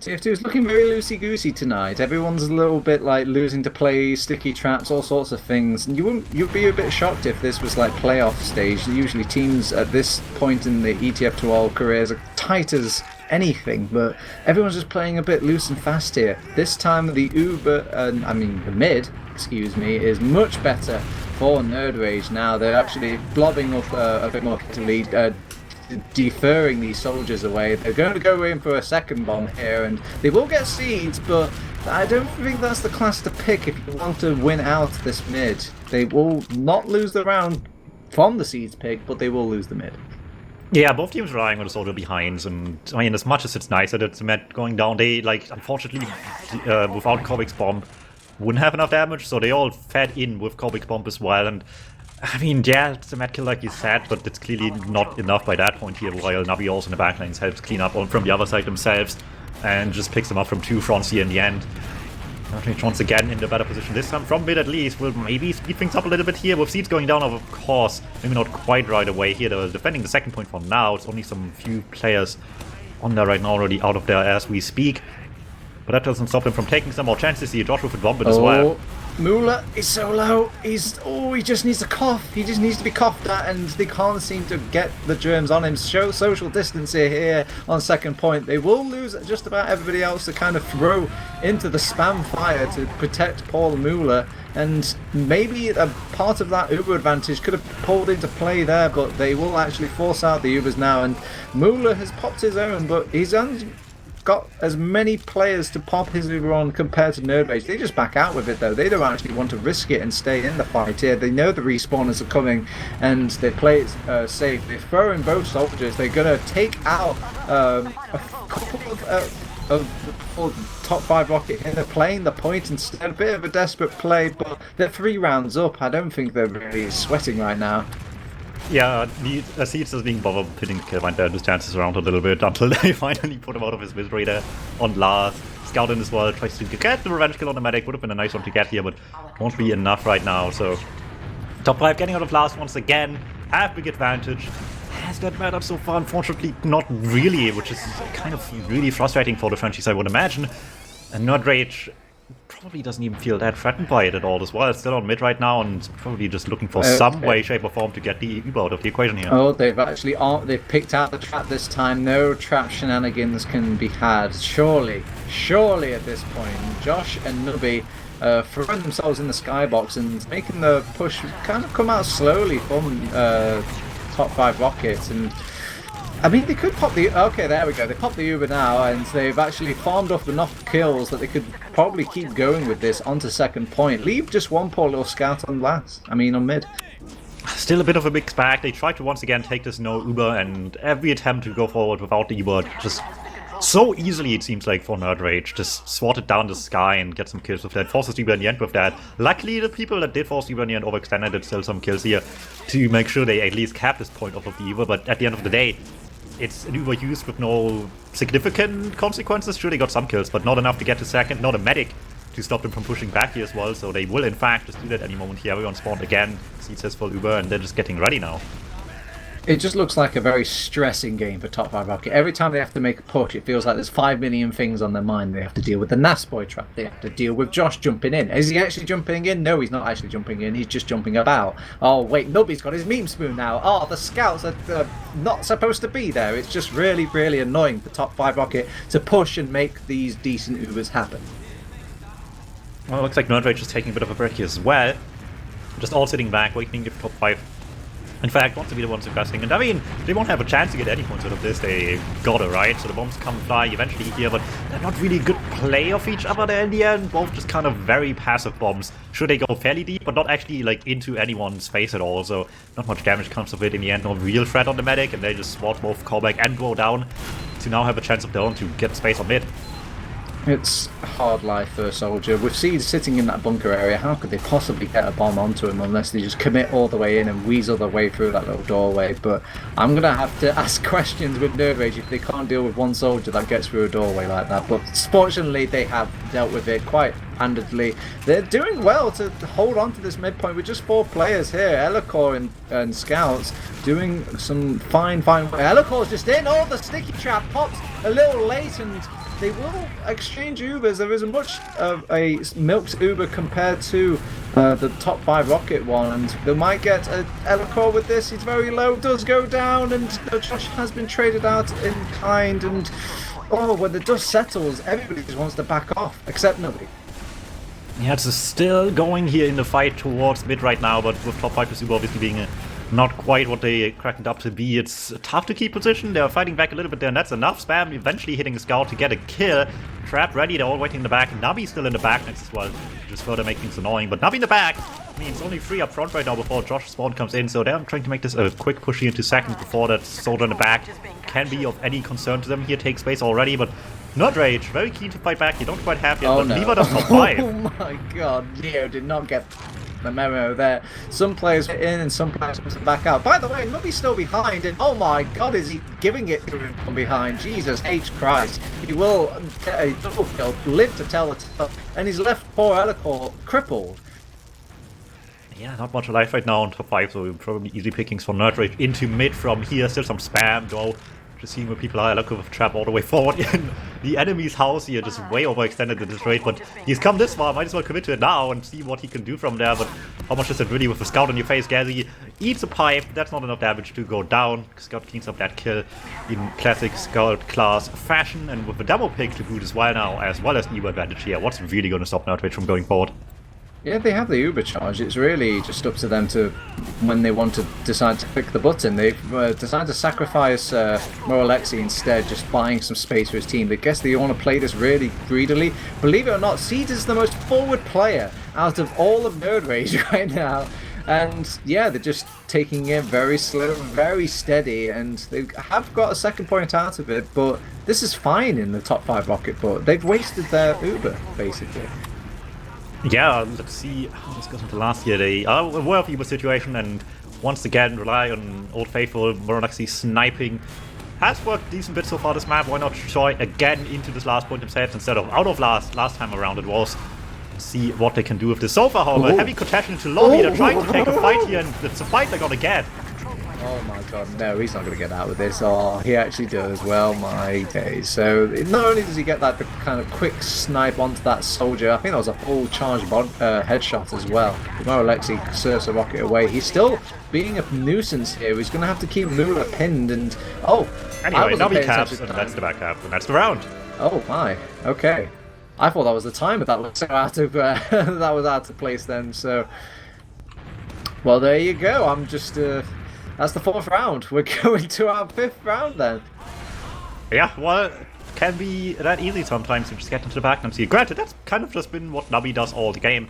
TF2 is looking very loosey-goosey tonight. Everyone's a little bit like losing to play, sticky traps, all sorts of things. And you'd be a bit shocked if this was like playoff stage. Usually teams at this point in the ETF2L careers are tight as anything, but everyone's just playing a bit loose and fast here. This time the the mid, excuse me, is much better for nerdRage now. They're actually blobbing up a bit more quickly, deferring these soldiers away. They're going to go in for a second bomb here, and they will get Seeds, but I don't think that's the class to pick if you want to win out this mid. They will not lose the round from the Seeds pick, but they will lose the mid. Yeah, both teams relying on the soldier behind, and I mean, as much as it's nicer that the Met going down, they, like, unfortunately, without Kovic's bomb, wouldn't have enough damage, so they all fed in with Kovic's bomb as well, and I mean, yeah, it's a Met kill like you said, but it's clearly not enough by that point here, while Navi also in the backlines helps clean up from the other side themselves, and just picks them up from 2 fronts here in the end. nerdRage once again in the better position, this time from mid at least, will maybe speed things up a little bit here, with Seeds going down of course, maybe not quite right away here, they're defending the second point for now, it's only some few players on there right now already out of there as we speak, but that doesn't stop them from taking some more chances here, Josh with a bomb as well. Mula is so low. He just needs to cough. He just needs to be coughed at, and they can't seem to get the germs on him. Show social distance here on second point. They will lose just about everybody else to kind of throw into the spam fire to protect Paul Mula, and maybe a part of that Uber advantage could have pulled into play there, but they will actually force out the Ubers now, and Mula has popped his own, but he's got as many players to pop his Uber on compared to nerdRage. They just back out with it though. They don't actually want to risk it and stay in the fight here. They know the respawners are coming and they play it safe. They throw in both soldiers. They're going to take out a couple of top 5 rocket here. They're playing the point instead. A bit of a desperate play, but they're 3 rounds up. I don't think they're really sweating right now. Yeah, Seeds is being bothered pitting Killbind there, his chances around a little bit until they finally put him out of his misery there on last. Scout in as well, tries to get the revenge kill on the medic, would have been a nice one to get here, but won't be enough right now, so top 5 getting out of last once again, have big advantage. Has that mattered so far? Unfortunately not really, which is kind of really frustrating for the franchise, I would imagine. And nerdRage probably doesn't even feel that threatened by it at all as well. It's still on mid right now and probably just looking for some way, shape or form to get the Uber out of the equation here. Oh, they've picked out the trap this time. No trap shenanigans can be had. Surely at this point, Josh and Nubby throwing themselves in the skybox and making the push kind of come out slowly from top 5 rockets, and I mean, they could pop the... Okay, there we go. They popped the Uber now, and they've actually farmed off enough kills that they could probably keep going with this onto second point. Leave just one poor little scout on on mid. Still a bit of a mixed bag. They try to once again take this no Uber, and every attempt to go forward without the Uber just so easily, it seems like, for nerdRage. Just swatted down the sky and get some kills with that. Forces Uber in the end with that. Luckily, the people that did force Uber in the end overextended did still some kills here to make sure they at least kept this point off of the Uber, but at the end of the day, it's an Uber used with no significant consequences. Sure, they got some kills, but not enough to get to second. Not a medic to stop them from pushing back here as well. So they will, in fact, just do that any moment here. Everyone spawned again. Seeds has full Uber, and they're just getting ready now. It just looks like a very stressing game for top 5 rocket. Every time they have to make a push, it feels like there's 5 million things on their mind. They have to deal with the Nasboy trap. They have to deal with Josh jumping in. Is he actually jumping in? No, he's not actually jumping in. He's just jumping about. Oh, wait, Nubby's got his meme spoon now. Oh, the scouts are not supposed to be there. It's just really, really annoying for top 5 rocket to push and make these decent Ubers happen. Well, it looks like nerdRage is taking a bit of a break here as well. Just all sitting back, waiting if top 5 in fact wants to be the ones investing, and I mean, they won't have a chance to get any points out of this. They gotta, right? So the bombs come flying eventually here, but they're not really good play of each other there in the end. Both just kind of very passive bombs. Sure, they go fairly deep, but not actually like into anyone's face at all, so not much damage comes of it in the end. No real threat on the medic, and they just swat both callback and go down to now have a chance of their own to get space on mid. It's hard life for a soldier. With Seeds sitting in that bunker area, how could they possibly get a bomb onto him unless they just commit all the way in and weasel their way through that little doorway? But I'm going to have to ask questions with nerdRage if they can't deal with one soldier that gets through a doorway like that. But fortunately, they have dealt with it quite handedly. They're doing well to hold on to this midpoint with just 4 players here. Elacor and Scouts doing some fine work. Elacor just in. Oh, the sticky trap pops a little late, and they will exchange Ubers. There isn't much of a milked Uber compared to the top 5 rocket one, and they might get a Elacor with this. He's very low, does go down, and Josh has been traded out in kind, and oh, when the dust settles, everybody just wants to back off, except nobody. Yeah, it's still going here in the fight towards mid right now, but with top 5 Uber obviously being a not quite what they cracked it up to be. It's tough to keep position. They're fighting back a little bit there, and that's enough. Spam eventually hitting a scout to get a kill. Trap ready, they're all waiting in the back. Nabi still in the back next as well, just further make things annoying. But Nabi in the back means only 3 up front right now before Josh's spawn comes in, so they're trying to make this a quick push here into second before that soldier in the back can be of any concern to them. Here takes space already, but nerdRage, very keen to fight back. You don't quite have yet, but no. Lever does top 5. Oh my god, Leo did not get the memo there. Some players were in and some players were back out. By the way, Nubby's still behind, and oh my god, is he giving it to him from behind? Jesus H. Christ. He will get a double kill, live to tell the tale, and he's left poor Lightclaw crippled. Yeah, not much alive right now on top 5, so we're probably easy pickings for nerdRage into mid from here. Still some spam, though. Just seeing where people are. Look with trap all the way forward in the enemy's house here, just way overextended at this rate. But he's come this far, might as well commit to it now and see what he can do from there. But how much is it really with a scout on your face? Gazi eats a pipe. That's not enough damage to go down. Scout cleans up that kill in classic scout class fashion, and with a demo pick to boot as well now, as well as the Uber advantage here. What's really going to stop nerdRage from going forward? Yeah, they have the Uber charge. It's really just up to them to, when they want to decide to click the button. They've decided to sacrifice Moralexi instead, just buying some space for his team. They guess they want to play this really greedily. Believe it or not, Seeds is the most forward player out of all of nerdRage right now. And yeah, they're just taking it very slow, very steady, and they have got a second point out of it, but this is fine in the top 5 rocket, but they've wasted their Uber, basically. Yeah, let's see how this goes into last year. They are aware of the Uber situation and once again rely on Old Faithful. Moranaxi sniping has worked decent bit so far this map. Why not try again into this last point themselves instead of out of last time around it was. See what they can do with this. So far, however, heavy contention into lobby. They're trying to take a fight here, and it's a fight they're gonna get. Oh my god, no, he's not going to get out with this. Oh, he actually does. Well, my days. So, not only does he get that kind of quick snipe onto that soldier, I think that was a full charge headshot as well. Moralexi serves a rocket away. He's still being a nuisance here. He's going to have to keep Mula pinned and... Oh! Anyway, now he caps, and that's the back cap, and that's the round. Oh my, okay. I thought that was the timer. That looked so out of... that was out of place then, so... Well, there you go. I'm just... That's the 4th round. We're going to our 5th round then. Yeah, well, it can be that easy sometimes to just get into the back and see. Granted, that's kind of just been what Nabi does all the game.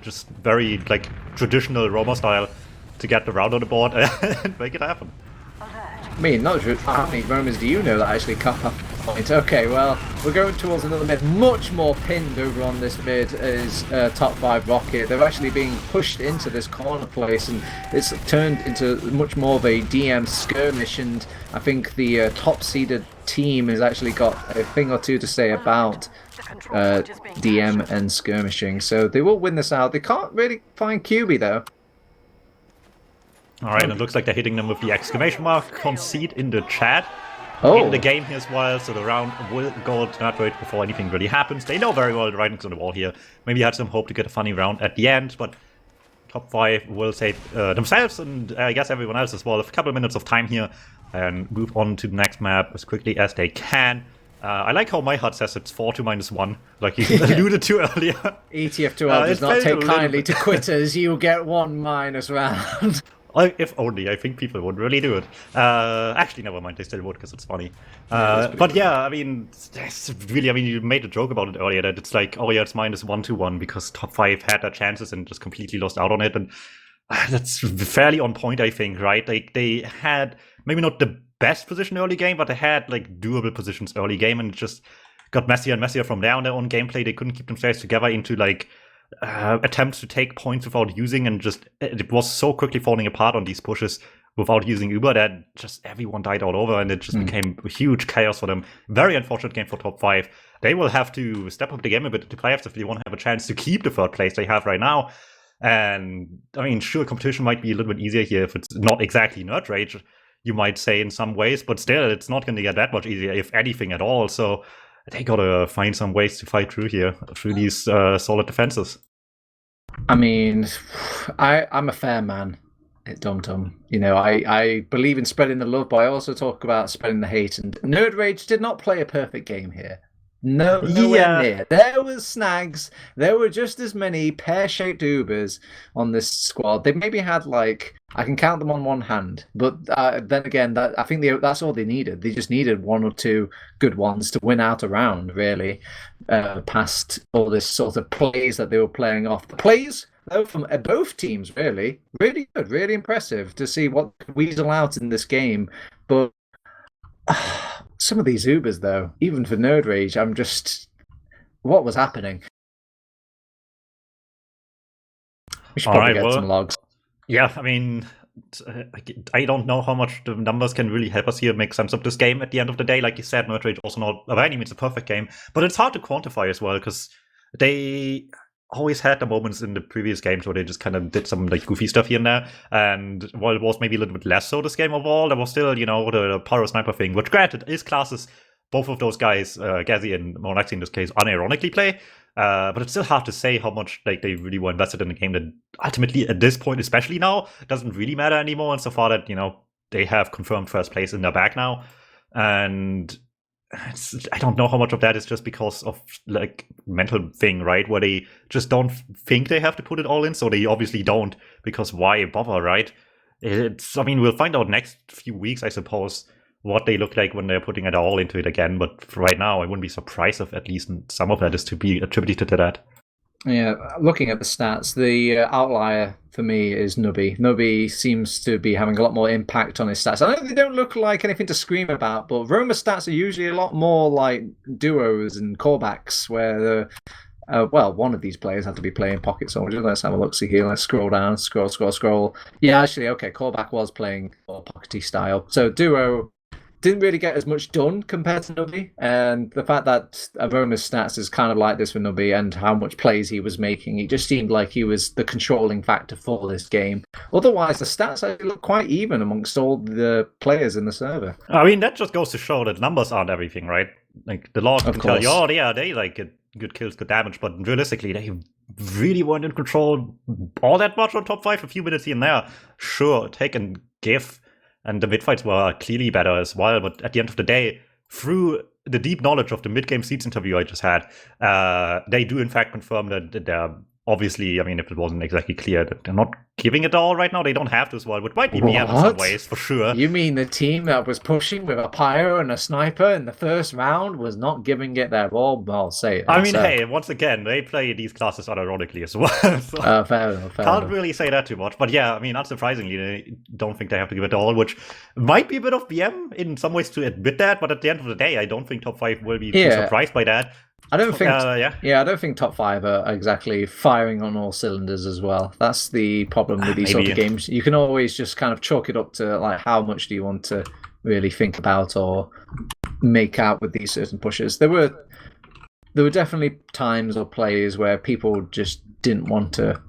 Just very, like, traditional Roma style to get the round on the board and make it happen. I mean, not sure how many Romans do you know that actually cut off the point? Okay, well, we're going towards another mid. Much more pinned over on this mid is top 5 rocket. They're actually being pushed into this corner place, and it's turned into much more of a DM skirmish, and I think the top-seeded team has actually got a thing or two to say about DM and skirmishing, so they will win this out. They can't really find QB, though. Alright, and it looks like they're hitting them with the exclamation mark concede in the chat. Oh. In the game here as well, so the round will go to nerdRage before anything really happens. They know very well the writing's on the wall here. Maybe had some hope to get a funny round at the end, but top 5 will save themselves and I guess everyone else as well a couple of minutes of time here and move on to the next map as quickly as they can. I like how my HUD says it's 4 to -1, like you alluded to earlier. ETF2L does not take kindly to quitters. You get 1 minus round. If only, I think people would really do it. Actually, never mind, they still would because it's funny. But yeah, I mean, it's really, I mean, you made a joke about it earlier that it's like, oh yeah, it's -1 to 1 because top 5 had their chances and just completely lost out on it. And that's fairly on point, I think, right? They had maybe not the best position early game, but they had like doable positions early game and it just got messier and messier from there on their own gameplay. They couldn't keep themselves together into like attempts to take points without using, and just it was so quickly falling apart on these pushes without using Uber that just everyone died all over and it just became a huge chaos for them. Very unfortunate game for top 5. They will have to step up the game a bit to playoffs if they want to have a chance to keep the 3rd place they have right now. And I mean, sure, competition might be a little bit easier here if it's not exactly nerdRage, you might say in some ways, but still it's not going to get that much easier, if anything at all. So they gotta find some ways to fight through here, through these solid defenses. I mean, I'm a fair man at DuMmTm. You know, I believe in spreading the love, but I also talk about spreading the hate. And nerdRage did not play a perfect game here. Nowhere Yeah, near. There was snags. There were just as many pear-shaped Ubers on this squad. They maybe had like I can count them on one hand, but then again, that I think that's all they needed. They just needed one or two good ones to win out a round, really. Past all this sort of plays that they were playing off. The plays though from both teams, really good, really impressive to see what could weasel out in this game, but. Some of these Ubers, though, even for nerdRage, I'm just. What was happening? We should all probably right, get well, some logs. yeah, I mean, I don't know how much the numbers can really help us here make sense of this game at the end of the day. Like you said, nerdRage also not by any means a perfect game, but it's hard to quantify as well because they always had the moments in the previous games where they just kind of did some like goofy stuff here and there. And while it was maybe a little bit less so this game overall, there was still, the pyro sniper thing, which granted is classes both of those guys, Gazi and Monaxi in this case, unironically play. But it's still hard to say how much like they really were invested in the game that ultimately at this point, especially now, doesn't really matter anymore. And so far that, they have confirmed first place in their bag now. And I don't know how much of that is just because of like mental thing, right? Where they just don't think they have to put it all in, so they obviously don't, because why bother, right? We'll find out next few weeks, I suppose, what they look like when they're putting it all into it again. But for right now, I wouldn't be surprised if at least some of that is to be attributed to that. Yeah, looking at the stats, the outlier for me is Nubby. Nubby seems to be having a lot more impact on his stats. I know they don't look like anything to scream about, but Roma's stats are usually a lot more like duos and callbacks, where one of these players had to be playing pocket soldier. Let's have a look. See here. Let's scroll down. Scroll. Yeah, actually, okay. Callback was playing more pockety style. So duo didn't really get as much done compared to Nubby, and the fact that Aroma's stats is kind of like this for Nubby and how much plays he was making, it just seemed like he was the controlling factor for this game. Otherwise, the stats actually look quite even amongst all the players in the server. I mean, that just goes to show that numbers aren't everything, right? Like the log can tell you, oh yeah, they like get good kills, good damage, but realistically, they really weren't in control all that much on top 5 a few minutes here and there. Sure, take and give. And the mid-fights were clearly better as well, but at the end of the day, through the deep knowledge of the mid-game seeds interview I just had, they do in fact confirm that they're obviously, I mean, if it wasn't exactly clear, that they're not giving it all right now. They don't have to as well, which might be BM in some ways, for sure. You mean the team that was pushing with a pyro and a sniper in the first round was not giving it their all? I'll say it. I mean, hey, once again, they play these classes unironically as well. So fair enough. Can't really say that too much. But yeah, I mean, unsurprisingly, they don't think they have to give it all, which might be a bit of BM in some ways to admit that, but at the end of the day, I don't think top 5 will be too surprised by that. I don't think. I don't think top 5 are exactly firing on all cylinders as well. That's the problem with these sort of games. You can always just kind of chalk it up to like how much do you want to really think about or make out with these certain pushes. There were definitely times or plays where people just didn't want to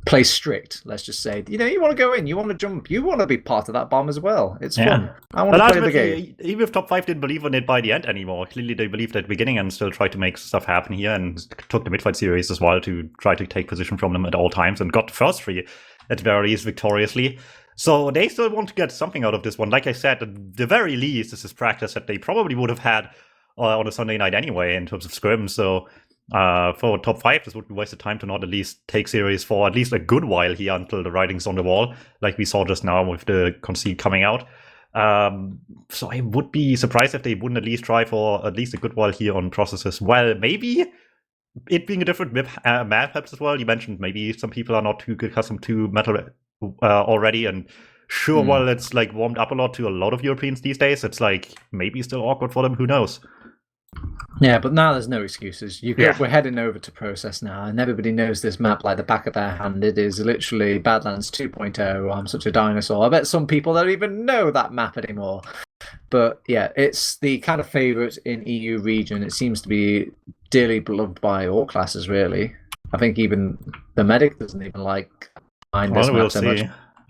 play strict, let's just say. You want to go in, you want to jump, you want to be part of that bomb as well. It's fun. I want to play the game. Even if top 5 didn't believe in it by the end anymore, clearly they believed at the beginning and still tried to make stuff happen here and took the mid-fight series as well to try to take position from them at all times and got the first 3 at the very least victoriously. So they still want to get something out of this one. Like I said, at the very least, this is practice that they probably would have had on a Sunday night anyway in terms of scrims. So for top 5, this would be wasted time to not at least take series for at least a good while here until the writing's on the wall, like we saw just now with the concede coming out. So I would be surprised if they wouldn't at least try for at least a good while here on processes. Well, maybe it being a different map perhaps as well. You mentioned maybe some people are not too accustomed to metal already, and sure, while it's like warmed up a lot to a lot of Europeans these days, it's like maybe still awkward for them. Who knows? Yeah, but now there's no excuses. We're heading over to process now, and everybody knows this map like the back of their hand. It is literally Badlands 2.0. I'm such a dinosaur. I bet some people don't even know that map anymore. But yeah, it's the kind of favourite in EU region. It seems to be dearly beloved by all classes, really. I think even the medic doesn't even mind this map so much.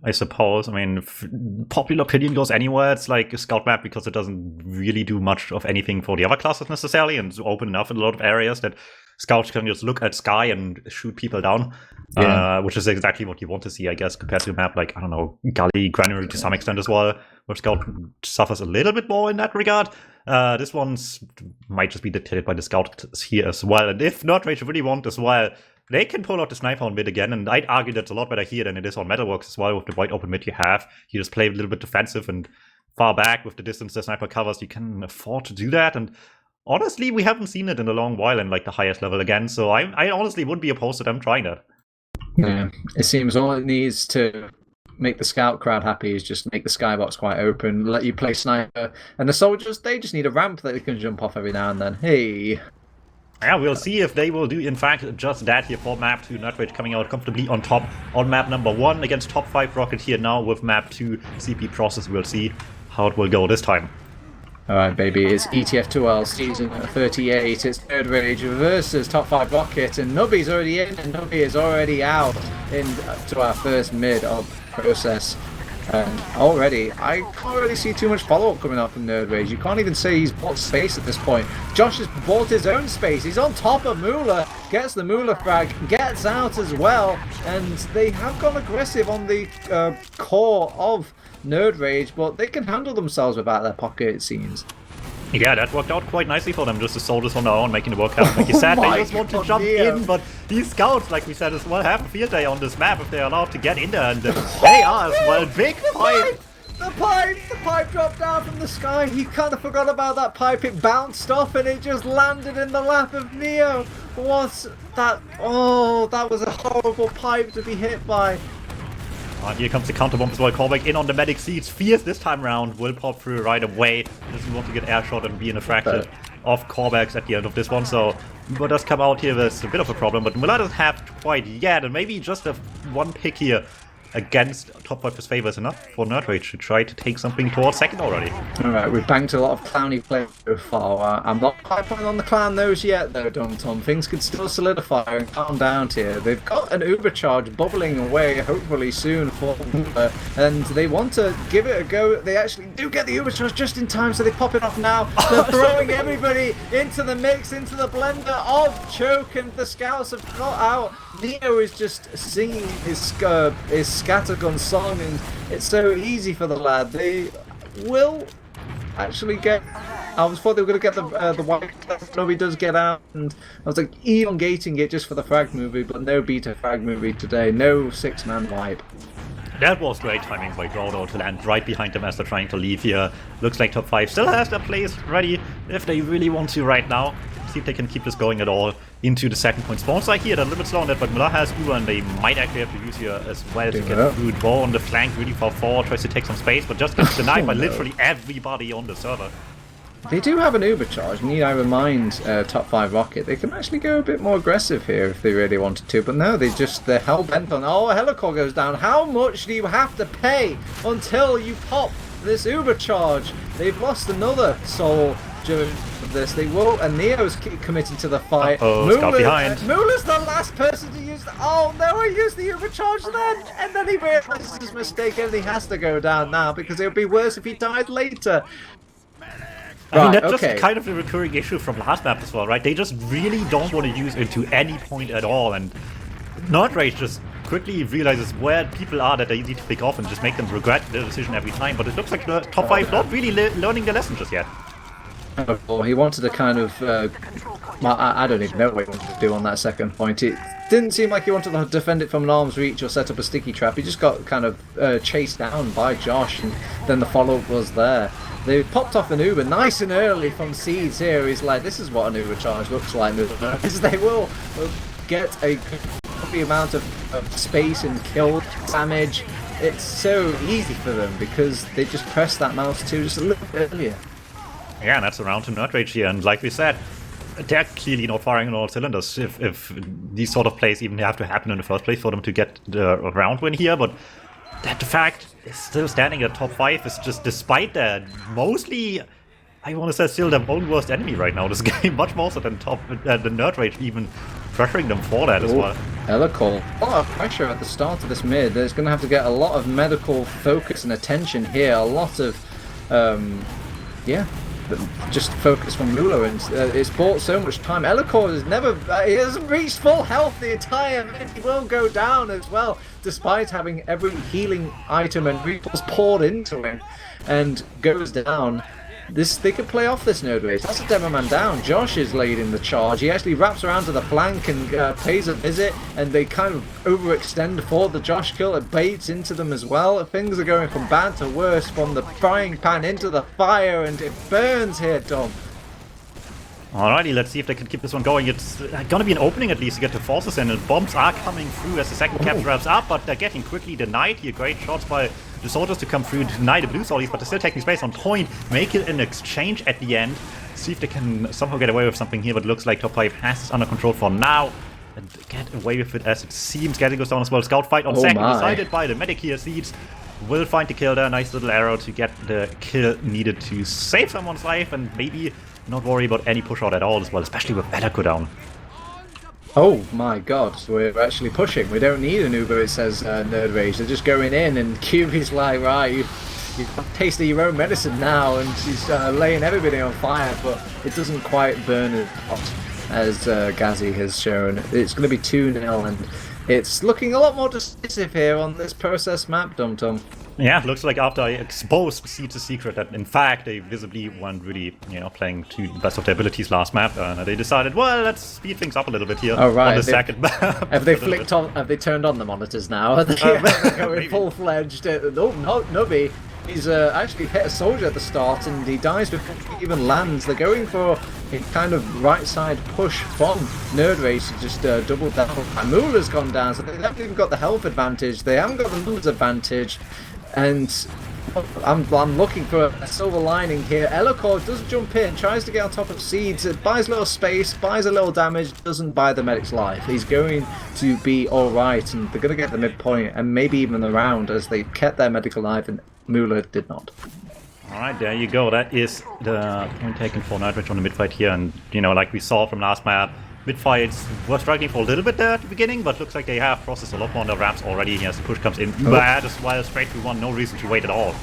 I suppose. I mean, if popular opinion goes anywhere, it's like a scout map because it doesn't really do much of anything for the other classes necessarily, and it's open enough in a lot of areas that scouts can just look at sky and shoot people down, which is exactly what you want to see, I guess, compared to a map like, I don't know, Gully, Granary to some extent as well, where scout suffers a little bit more in that regard. This one's might just be dictated by the scouts here as well. And if nerdRage really want as well, they can pull out the sniper on mid again, and I'd argue that's a lot better here than it is on Metalworks as well with the wide open mid you have. You just play a little bit defensive and far back with the distance the sniper covers. You can afford to do that, and honestly, we haven't seen it in a long while in like the highest level again, so I honestly wouldn't be opposed to them trying that. Yeah, it seems all it needs to make the scout crowd happy is just make the skybox quite open, let you play sniper, and the soldiers, they just need a ramp that they can jump off every now and then. Hey! Yeah, we'll see if they will do, in fact, just that here for map 2. nerdRage coming out comfortably on top on map number 1 against top5rocket here now with map 2 CP process. We'll see how it will go this time. Alright, baby, it's ETF2L season 38. It's nerdRage versus top5rocket, and Nubby's already in, and Nubby is already out into our first mid of process. And already, I can't really see too much follow-up coming out from nerdRage. You can't even say he's bought space at this point. Josh has bought his own space. He's on top of Moolah, gets the Moolah frag, gets out as well, and they have gone aggressive on the core of nerdRage, but they can handle themselves without their pocket, it seems. Yeah, that worked out quite nicely for them, just the soldiers on their own, making the work happen. Like you said, they just want to jump in, but these scouts, like we said as well, have a field day on this map if they're allowed to get in there, and they are as well. Big pipe! The pipe dropped down from the sky. He kind of forgot about that pipe. It bounced off and it just landed in the lap of Neo. What's that? Oh, that was a horrible pipe to be hit by. Here comes the counter bomb as well. Callback in on the medic seats. Fierce this time round. Will pop through right away. Doesn't want to get air shot and be in a fraction of callbacks at the end of this one. So Muller does come out here with a bit of a problem, but Muller doesn't have quite yet. And maybe just a one pick here against top5's favor is enough for nerdRage to try to take something towards second already. Alright, we've banked a lot of clowny play so far. I'm not quite putting on the clown nose yet though, DuMmTm. Things could still solidify and calm down here. They've got an Uber charge bubbling away hopefully soon for Uber, and they want to give it a go. They actually do get the Uber charge just in time, so they pop it off now. They're throwing everybody into the mix, into the blender of Choke, and the scouts have got out. Neo is just singing his scattergun song, and it's so easy for the lad. They will actually get. I was thought they were going to get the white. Nobody does get out, and I was like elongating it just for the frag movie, but no beta frag movie today. No 6-man wipe. That was great timing by Growdo to land right behind them as they're trying to leave here. Looks like top5 still has their plays ready if they really want to right now. See if they can keep this going at all into the second point spawn side here. They're a little bit slow on that, but Muller has Uber, and they might actually have to use here as well to get through. Ball on the flank really far forward, tries to take some space, but just gets denied by literally everybody on the server. They do have an Uber charge. Need I remind top5rocket, they can actually go a bit more aggressive here if they really wanted to, but no, they're hell-bent on, oh, Helicore goes down. How much do you have to pay until you pop this Uber charge? They've lost another soul during this. They will, and Neo's committing to the fight. Scout behind. Mueller's the last person to use the, oh no, he used the Uber charge then, and then he realizes his mistake and he has to go down now because it would be worse if he died later. I mean, that's just kind of the recurring issue from last map as well, right? They just really don't want to use it to any point at all, and nerdRage just quickly realizes where people are that they need to pick off and just make them regret their decision every time, but it looks like the top5 not really learning the lesson just yet. Oh, he wanted to kind of, well, I don't even know what he wanted to do on that second point. It didn't seem like he wanted to defend it from an arm's reach or set up a sticky trap. He just got kind of chased down by Josh, and then the follow-up was there. They popped off an Uber nice and early from Seeds here. He's like, this is what an Uber charge looks like. They will get a good amount of space and kill damage. It's so easy for them because they just press that mouse too just a little bit earlier. Yeah, and that's around to nerdRage here, and like we said, they're clearly not firing on all cylinders if these sort of plays even have to happen in the first place for them to get the round win here, but that the fact is still standing at top5 is just, despite that, mostly, I want to say, still their own worst enemy right now this game, much more so than the nerdRage even pressuring them for that as well. Helicore. A lot of pressure at the start of this mid. There's going to have to get a lot of medical focus and attention here, a lot of, yeah, just focus from Muller, and it's bought so much time. Helicore has never, he hasn't reached full health the entire mid. He will go down as well, despite having every healing item and repulse poured into him, and goes down. they could play off this nerdRage. That's a demo man down. Josh is leading the charge. He actually wraps around to the flank and pays a visit, and they kind of overextend for the Josh kill. It baits into them as well. Things are going from bad to worse, from the frying pan into the fire, and it burns here, Dom. Alrighty, let's see if they can keep this one going. It's gonna be an opening at least to get the forces in, and bombs are coming through as the second cap wraps up, but they're getting quickly denied here. Great shots by the soldiers to come through, deny the blue soldiers, but they're still taking space on point, make it an exchange at the end. See if they can somehow get away with something here, but it looks like top 5 has this under control for now. And get away with it as it seems. Getting goes down as well. Scout fight on second, decided by the medic here. Seeds will find the kill there. Nice little arrow to get the kill needed to save someone's life, and maybe not worry about any push out at all as well, especially with Metalworks down. Oh my god, so we're actually pushing. We don't need an Uber, it says nerdRage. They're just going in, and QB's like, right, you've tasted your own medicine now, and she's laying everybody on fire, but it doesn't quite burn as hot as Gazi has shown. It's going to be 2-0, and it's looking a lot more decisive here on this process map, DuMmTm. Yeah, looks like after I exposed Seed's secret that in fact they visibly weren't really, playing to the best of their abilities last map, and they decided, well, let's speed things up a little bit here on the second map. Have they flicked on? Have they turned on the monitors now? Are they going full-fledged? No, Nubby. He's actually hit a soldier at the start, and he dies before he even lands. They're going for a kind of right-side push from nerdRage to just double down. Amula's gone down, so they haven't even got the health advantage. They haven't got the numbers advantage. And I'm looking for a silver lining here. Lightclaw does jump in, tries to get on top of Seeds, it buys a little space, buys a little damage, doesn't buy the medic's life. He's going to be alright, and they're going to get the midpoint, and maybe even the round, as they kept their medic alive, and Mula did not. Alright, there you go. That is the point taken for nerdRage on the mid-fight here, and, like we saw from last map, mid-fights were struggling for a little bit there at the beginning, but looks like they have processed a lot more on the ramps already as the push comes in. Bad as well, straight through one, no reason to wait at all.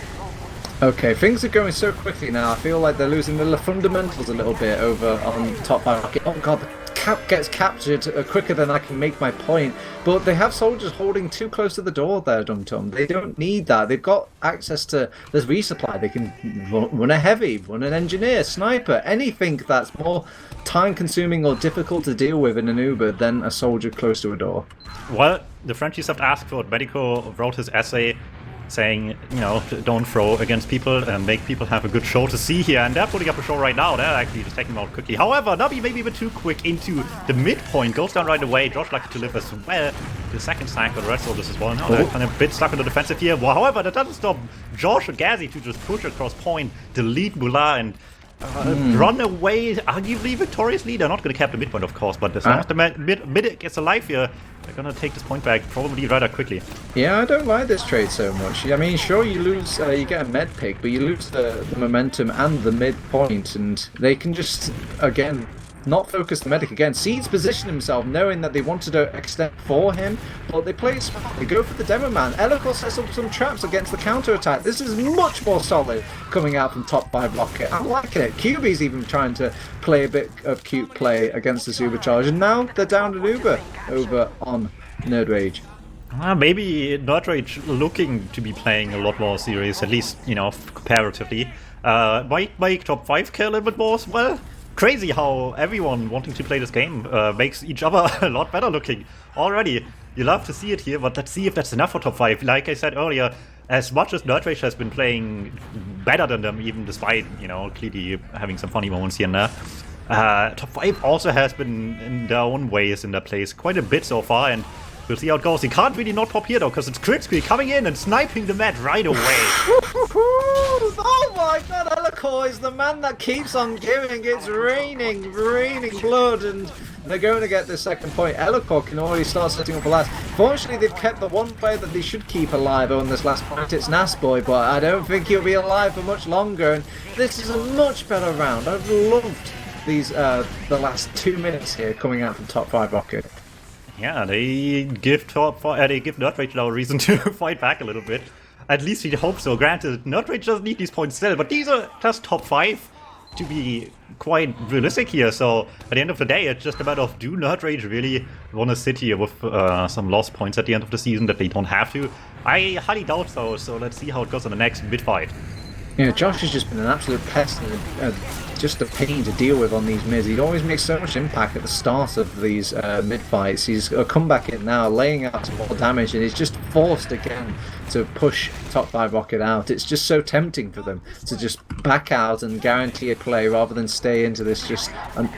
Okay, things are going so quickly now. I feel like they're losing the fundamentals a little bit over on top 5rocket. Oh god, the cap gets captured quicker than I can make my point. But they have soldiers holding too close to the door there, DuMmTm. They don't need that. They've got access to this resupply. They can run a heavy, run an engineer, sniper, anything that's more time-consuming or difficult to deal with in an Uber than a soldier close to a door. Well, the Frenchies have asked for it. Medico wrote his essay saying, don't throw against people and make people have a good show to see here, and they're putting up a show right now. They're actually just taking them out quickly. However, Nubby maybe a bit too quick into the midpoint, goes down right away. Josh lucky to live as well. The second sack for the red soldiers as well. Now they're kind of a bit stuck in the defensive here. Well, however, that doesn't stop Josh and Gazi to just push across point, delete Mula, and run away, arguably victoriously. They're not going to cap the midpoint, of course, but as long as the mid gets alive here, they're going to take this point back probably rather quickly. Yeah, I don't like this trade so much. I mean, sure, you lose, you get a med pick, but you lose the momentum and the midpoint, and they can just, again, not focus the medic again. Seeds position himself knowing that they wanted to extend for him, but they play it smart. They go for the demo man. Lightclaw sets up some traps against the counter attack. This is much more solid coming out from top 5rocket. I'm liking it. QB's even trying to play a bit of cute play against this Uber charge, and now they're down an Uber over on nerdRage. Maybe nerdRage looking to be playing a lot more serious, at least, comparatively. Might make top 5 care a little bit more as well. Crazy how everyone wanting to play this game makes each other a lot better looking already. You love to see it here, but let's see if that's enough for top 5. Like I said earlier, as much as nerdRage has been playing better than them, even despite, clearly having some funny moments here and there, top 5 also has been in their own ways in their plays quite a bit so far, and we'll see how it goes. He can't really not pop here though, because it's Kritzky coming in and sniping the mat right away. Oh my god, Lightclaw is the man that keeps on giving. It's raining blood, and they're going to get this second point. Lightclaw can already start setting up a last. Fortunately, they've kept the one player that they should keep alive on this last point. It's Nasboy, but I don't think he'll be alive for much longer, and this is a much better round. I've loved these the last 2 minutes here coming out from top 5rocket. Yeah, they give nerdRage now a reason to fight back a little bit. At least we hope so. Granted, nerdRage doesn't need these points still, but these are just top 5 to be quite realistic here. So at the end of the day, it's just a matter of, do nerdRage really want to sit here with some lost points at the end of the season that they don't have to? I highly doubt so. So let's see how it goes in the next mid fight. Josh has just been an absolute pest and just a pain to deal with on these mids. He always makes so much impact at the start of these mid fights. He's come back in now, laying out some more damage, and he's just forced again to push top5rocket out. It's just so tempting for them to just back out and guarantee a play rather than stay into this just,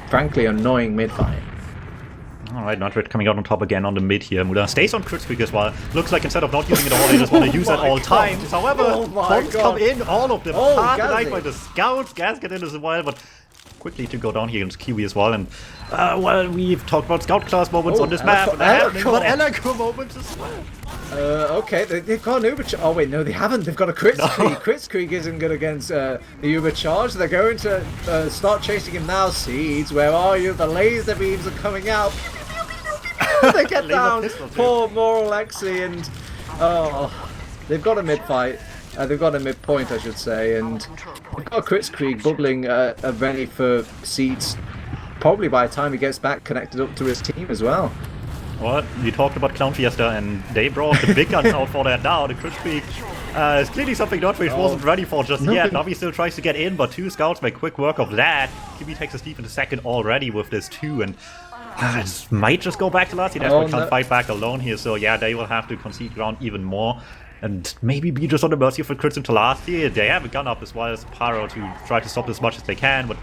frankly, annoying mid fight. Alright, nerdRage coming out on top again on the mid here. Muda stays on crit streak as well. Looks like instead of not using it all, they just want to use it all times. However, bombs come in, all of them. Hard denied by the scouts. Gas get in as well, but quickly to go down here against Kiwi as well. And, well, we've talked about scout class moments on this map. But Electro moments as well. Okay, they've got an Uber charge. Oh, wait, no, they haven't. They've got a Crit Creek. Crit Creek isn't good against the Uber charge. They're going to start chasing him now. Seeds, where are you? The laser beams are coming out. They get down. Poor Moral Lexi, and they've got a mid fight. They've got a mid point, I should say, and they've got Crit Creek bubbling ready for Seeds. Probably by the time he gets back connected up to his team as well. Well, you talked about Clown Fiesta, and they brought the big guns out for that now. The Crit Creek is clearly something nerdRage wasn't ready for just yet. Navi still tries to get in, but 2 scouts make quick work of that. Kiwi takes a Steve in the second already with this 2, and it might just go back to last. He definitely can't fight back alone here, so yeah, they will have to concede ground even more. And maybe be just on the mercy of the crits into last here. They have a gun up as well as Pyro to try to stop as much as they can, but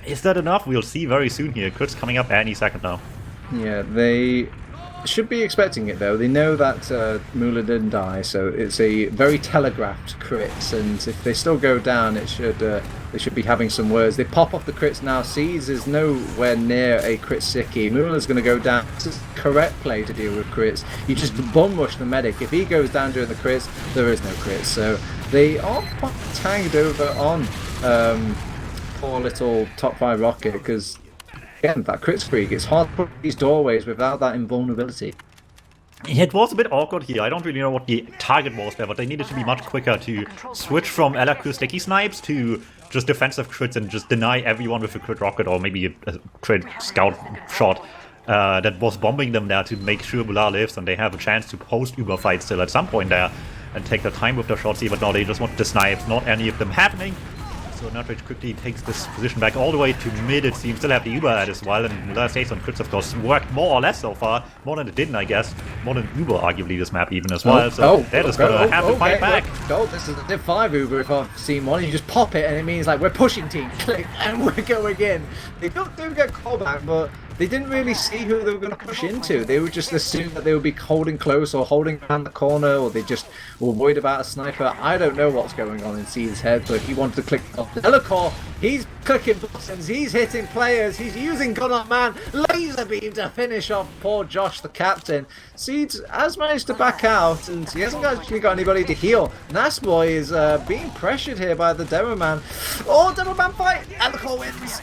is that enough? We'll see very soon here. Crits coming up any second now. Yeah, they should be expecting it though. They know that Mula didn't die, so it's a very telegraphed crits, and if they still go down, it should they should be having some words. They pop off the crits now. Seeds is nowhere near a crit sticky. Mula's going to go down. This is the correct play to deal with crits. You just bum rush the medic. If he goes down during the crits, there is no crits. So they are quite tagged over on poor little top5rocket, because again, that crit streak, it's hard to put these doorways without that invulnerability. It was a bit awkward here. I don't really know what the target was there, but they needed to be much quicker to switch from LRQ sticky snipes to just defensive crits and just deny everyone with a crit rocket or maybe a crit scout shot that was bombing them there to make sure Bular lives and they have a chance to post Uber fight still at some point there and take their time with their shots here, but now they just want the snipes, not any of them happening. So nerdRage quickly takes this position back all the way to mid, it seems. Still have the Uber at as well, and Muller stays on crits, of course, worked more or less so far. More than it didn't, I guess. More than Uber, arguably, this map even as well. So they're just gonna have to fight back. Oh, this is a Div 5 Uber if I've seen one. You just pop it and it means like we're pushing team, click, and we're going in. They do get callback, but they didn't really see who they were going to push into. They would just assume that they would be holding close or holding around the corner, or they just were worried about a sniper. I don't know what's going on in Seed's head, but he wanted to click off the Lightclaw. He's clicking buttons, he's hitting players, he's using gun on man, laser beam to finish off poor Josh, the captain. Seeds has managed to back out, and he hasn't actually got anybody to heal. Nasboy is being pressured here by the Demo Man. Oh, Demo Man fight! Lightclaw wins!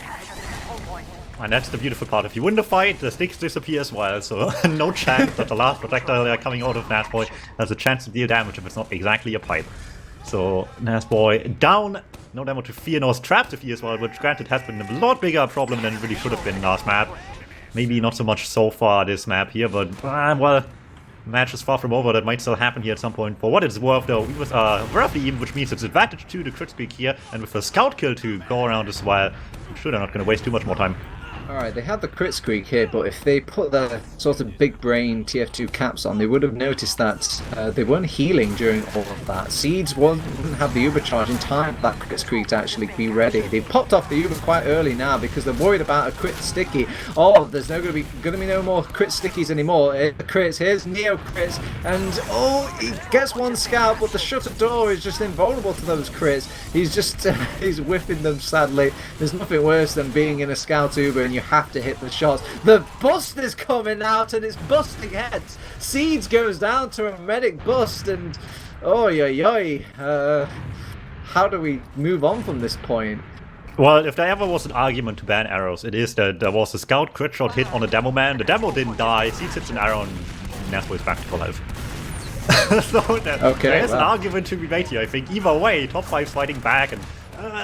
And that's the beautiful part. If you win the fight, the sticks disappear as well, so no chance that the last projectile they are coming out of Nasboy has a chance to deal damage if it's not exactly a pipe. So Nasboy down, no damage to fear, no trap to fear as well, which granted has been a lot bigger problem than it really should have been last map. Maybe not so much so far this map here, but well, match is far from over. That might still happen here at some point. For what it's worth though, we was roughly even, which means it's advantage to the crit streak here, and with a scout kill to go around as well, I'm sure they're not going to waste too much more time. Alright, they had the crit streak here, but if they put the sort of big brain TF2 caps on, they would have noticed that they weren't healing during all of that. Seeds wouldn't have the Uber charge in time for that crit streak to actually be ready. They popped off the Uber quite early now because they're worried about a crit sticky. Oh, there's no going to be no more crit stickies anymore. Crits, here's Neo crits, and oh, he gets one scout, but the shutter door is just invulnerable to those crits. He's just he's whiffing them sadly. There's nothing worse than being in a scout Uber and you have to hit the shots. The bust is coming out and it's busting heads. Seeds goes down to a medic bust, and oh yeah. How do we move on from this point? Well, if there ever was an argument to ban arrows, it is that there was a scout crit shot hit on a demo man. The demo didn't die. Seeds hits an arrow and Nasboy is back to full life. So there's an argument to be made here. I think either way, top 5's fighting back, and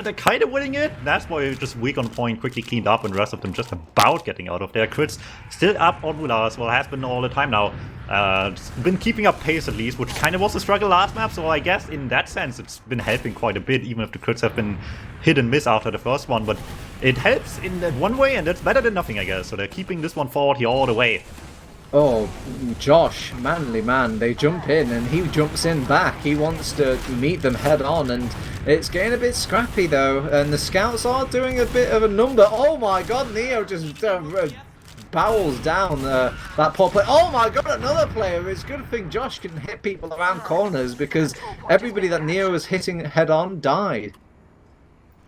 they're kind of winning it. That's why just weak on point, quickly cleaned up, and the rest of them just about getting out of there. Crits still up on Mula as well, has been all the time now. Been keeping up pace at least, which kind of was a struggle last map, so I guess in that sense it's been helping quite a bit, even if the crits have been hit and miss after the first one. But it helps in that one way, and that's better than nothing, I guess. So they're keeping this one forward here all the way. Oh, Josh, manly man, they jump in and he jumps in back. He wants to meet them head on, and it's getting a bit scrappy though, and the scouts are doing a bit of a number. Oh my god, Neo just bowels down that poor player. Oh my god, another player. It's a good thing Josh can hit people around corners, because everybody that Neo was hitting head on died.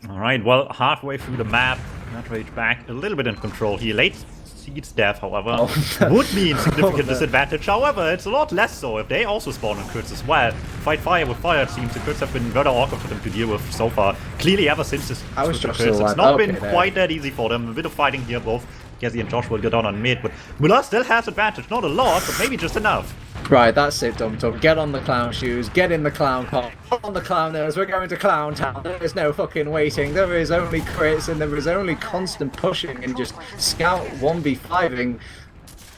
Alright, well, halfway through the map, nerdRage back a little bit in control here. Late Seed's death, however, would mean significant disadvantage. However, it's a lot less so if they also spawn on crits as well. Fight fire with fire, it seems the crits have been rather awkward for them to deal with so far. Clearly, ever since this crits, it's not been quite that easy for them. A bit of fighting here, both Gazi and Josh will go down on mid, but Mula still has advantage. Not a lot, but maybe just enough. Right, that's it, DuMmTm. Get on the clown shoes, get in the clown car, on the clowners, we're going to Clown Town. There is no fucking waiting, there is only crits, and there is only constant pushing and just scout 1v5ing.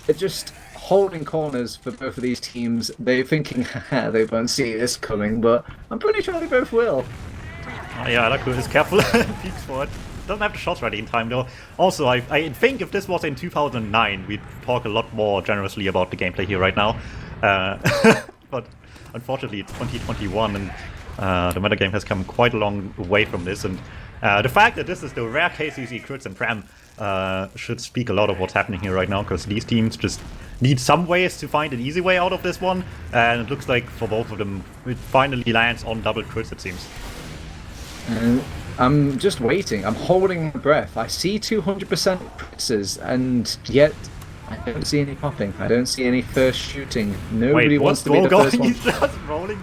They're just holding corners for both of these teams. They're thinking, haha, they won't see this coming, but I'm pretty sure they both will. Oh yeah, Alaku is careful and peeks for it. Doesn't have the shots ready in time though. Also, I think if this was in 2009, we'd talk a lot more generously about the gameplay here right now. But unfortunately, it's 2021, and the metagame has come quite a long way from this. And the fact that this is the rare case you see crits and Prem should speak a lot of what's happening here right now, because these teams just need some ways to find an easy way out of this one. And it looks like for both of them, it finally lands on double crits, it seems. I'm just waiting. I'm holding my breath. I see 200% crits, and yet I don't see any popping. I don't see any first shooting. Nobody wants to be the first one. He's just rolling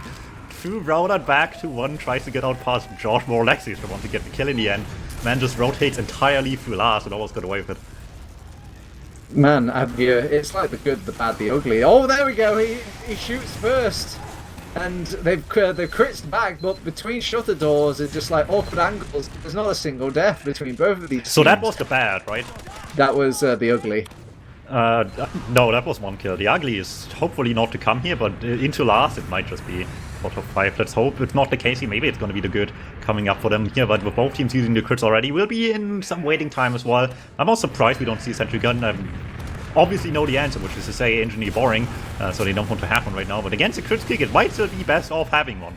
through Router back to one, tries to get out past Josh. More Lexis to want to get the kill in the end. Man just rotates entirely through last and almost got away with it. Man, it's like the good, the bad, the ugly. Oh, there we go. He shoots first. And they've crits back, but between shutter doors, it's just like awkward angles. There's not a single death between both of these teams. So that was the bad, right? That was the ugly. No, that was one kill. The ugly is hopefully not to come here, but into last it might just be for top 5. Let's hope it's not the case here. Maybe it's going to be the good coming up for them here, but with both teams using the crits already, we'll be in some waiting time as well. I'm also surprised we don't see a sentry gun. Obviously know the answer, which is to say engineer boring, so they don't want to have one right now. But against a crit kick, it might still be best off having one.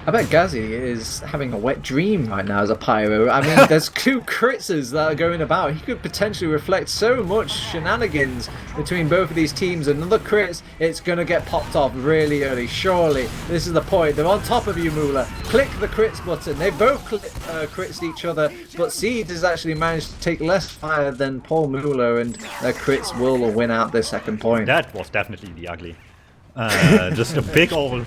I bet Gazi is having a wet dream right now as a pyro. I mean, there's two critzes that are going about. He could potentially reflect so much shenanigans between both of these teams. Another crits, it's going to get popped off really early. Surely, this is the point. They're on top of you, Mula. Click the crits button. They both crits each other, but Seed has actually managed to take less fire than Paul Mula, and their crits will win out their second point. That was definitely the ugly. Just a big old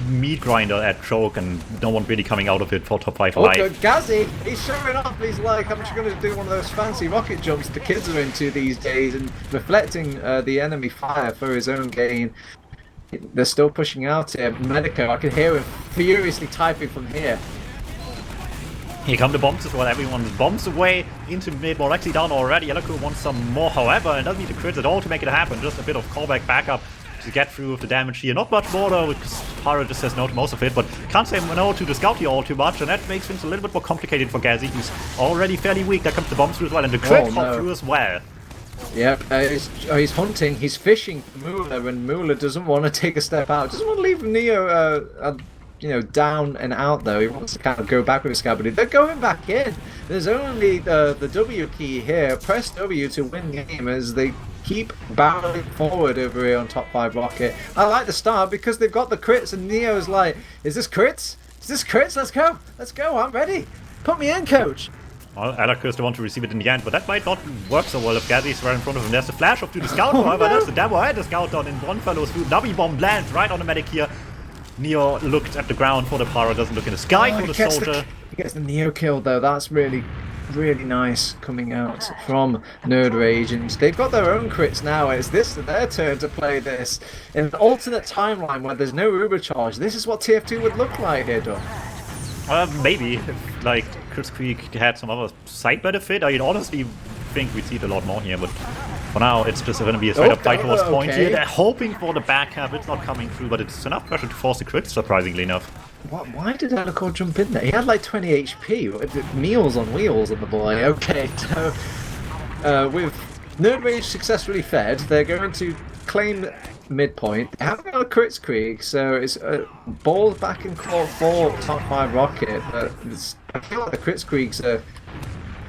meat grinder at choke, and no one really coming out of it for top 5 alive. Okay, Gazi, he's showing off. He's like, I'm just going to do one of those fancy rocket jumps the kids are into these days, and reflecting the enemy fire for his own gain. They're still pushing out here. Medico, I can hear him furiously typing from here. Here come the bombs as well. Everyone's bombs away into mid. More actually down already. Yellowcool wants some more, however, and doesn't need the crits at all to make it happen. Just a bit of callback backup to get through with the damage here. Not much more though, because Pyro just says no to most of it, but can't say no to the scout here all too much, and that makes things a little bit more complicated for Gazi, who's already fairly weak. There comes the bombs through as well, and the crit hop through as well. Yep, he's hunting, he's fishing for Mula, and Mula doesn't want to take a step out. Doesn't want to leave Neo down and out though. He wants to kind of go back with his scout, but they're going back in. There's only the W key here. Press W to win game as they keep barreling forward over here on top 5 rocket. I like the start because they've got the crits, and Neo's like, is this crits? Is this crits? Let's go, I'm ready. Put me in, coach. Well, Alakir's the one to receive it in the end, but that might not work so well if Gazi's right in front of him. There's the flash off to the scout, however, there's the demo and the scout down in one fellow's food. Navi bomb lands right on the medic here. Neo looked at the ground for the pyro, doesn't look in the sky for the soldier. He gets the Neo kill though. That's really nice coming out from nerdRage, and they've got their own crits now. It's their turn to play this in an alternate timeline where there's no Uber charge. This is what TF2 would look like here, Dom. Maybe if like Kritzkrieg had some other side benefit. I honestly think we'd see it a lot more here, but for now it's just going to be a straight up fight towards point here. They're hoping for the back cap. It's not coming through, but it's enough pressure to force the crits, surprisingly enough. Why did Lightclaw jump in there? He had like 20 HP. Meals on wheels on the boy. Okay, so with nerdRage successfully fed, they're going to claim midpoint. They haven't got a Kritzkrieg, so it's balls back in court for top 5 rocket. But I feel like the Kritzkriegs are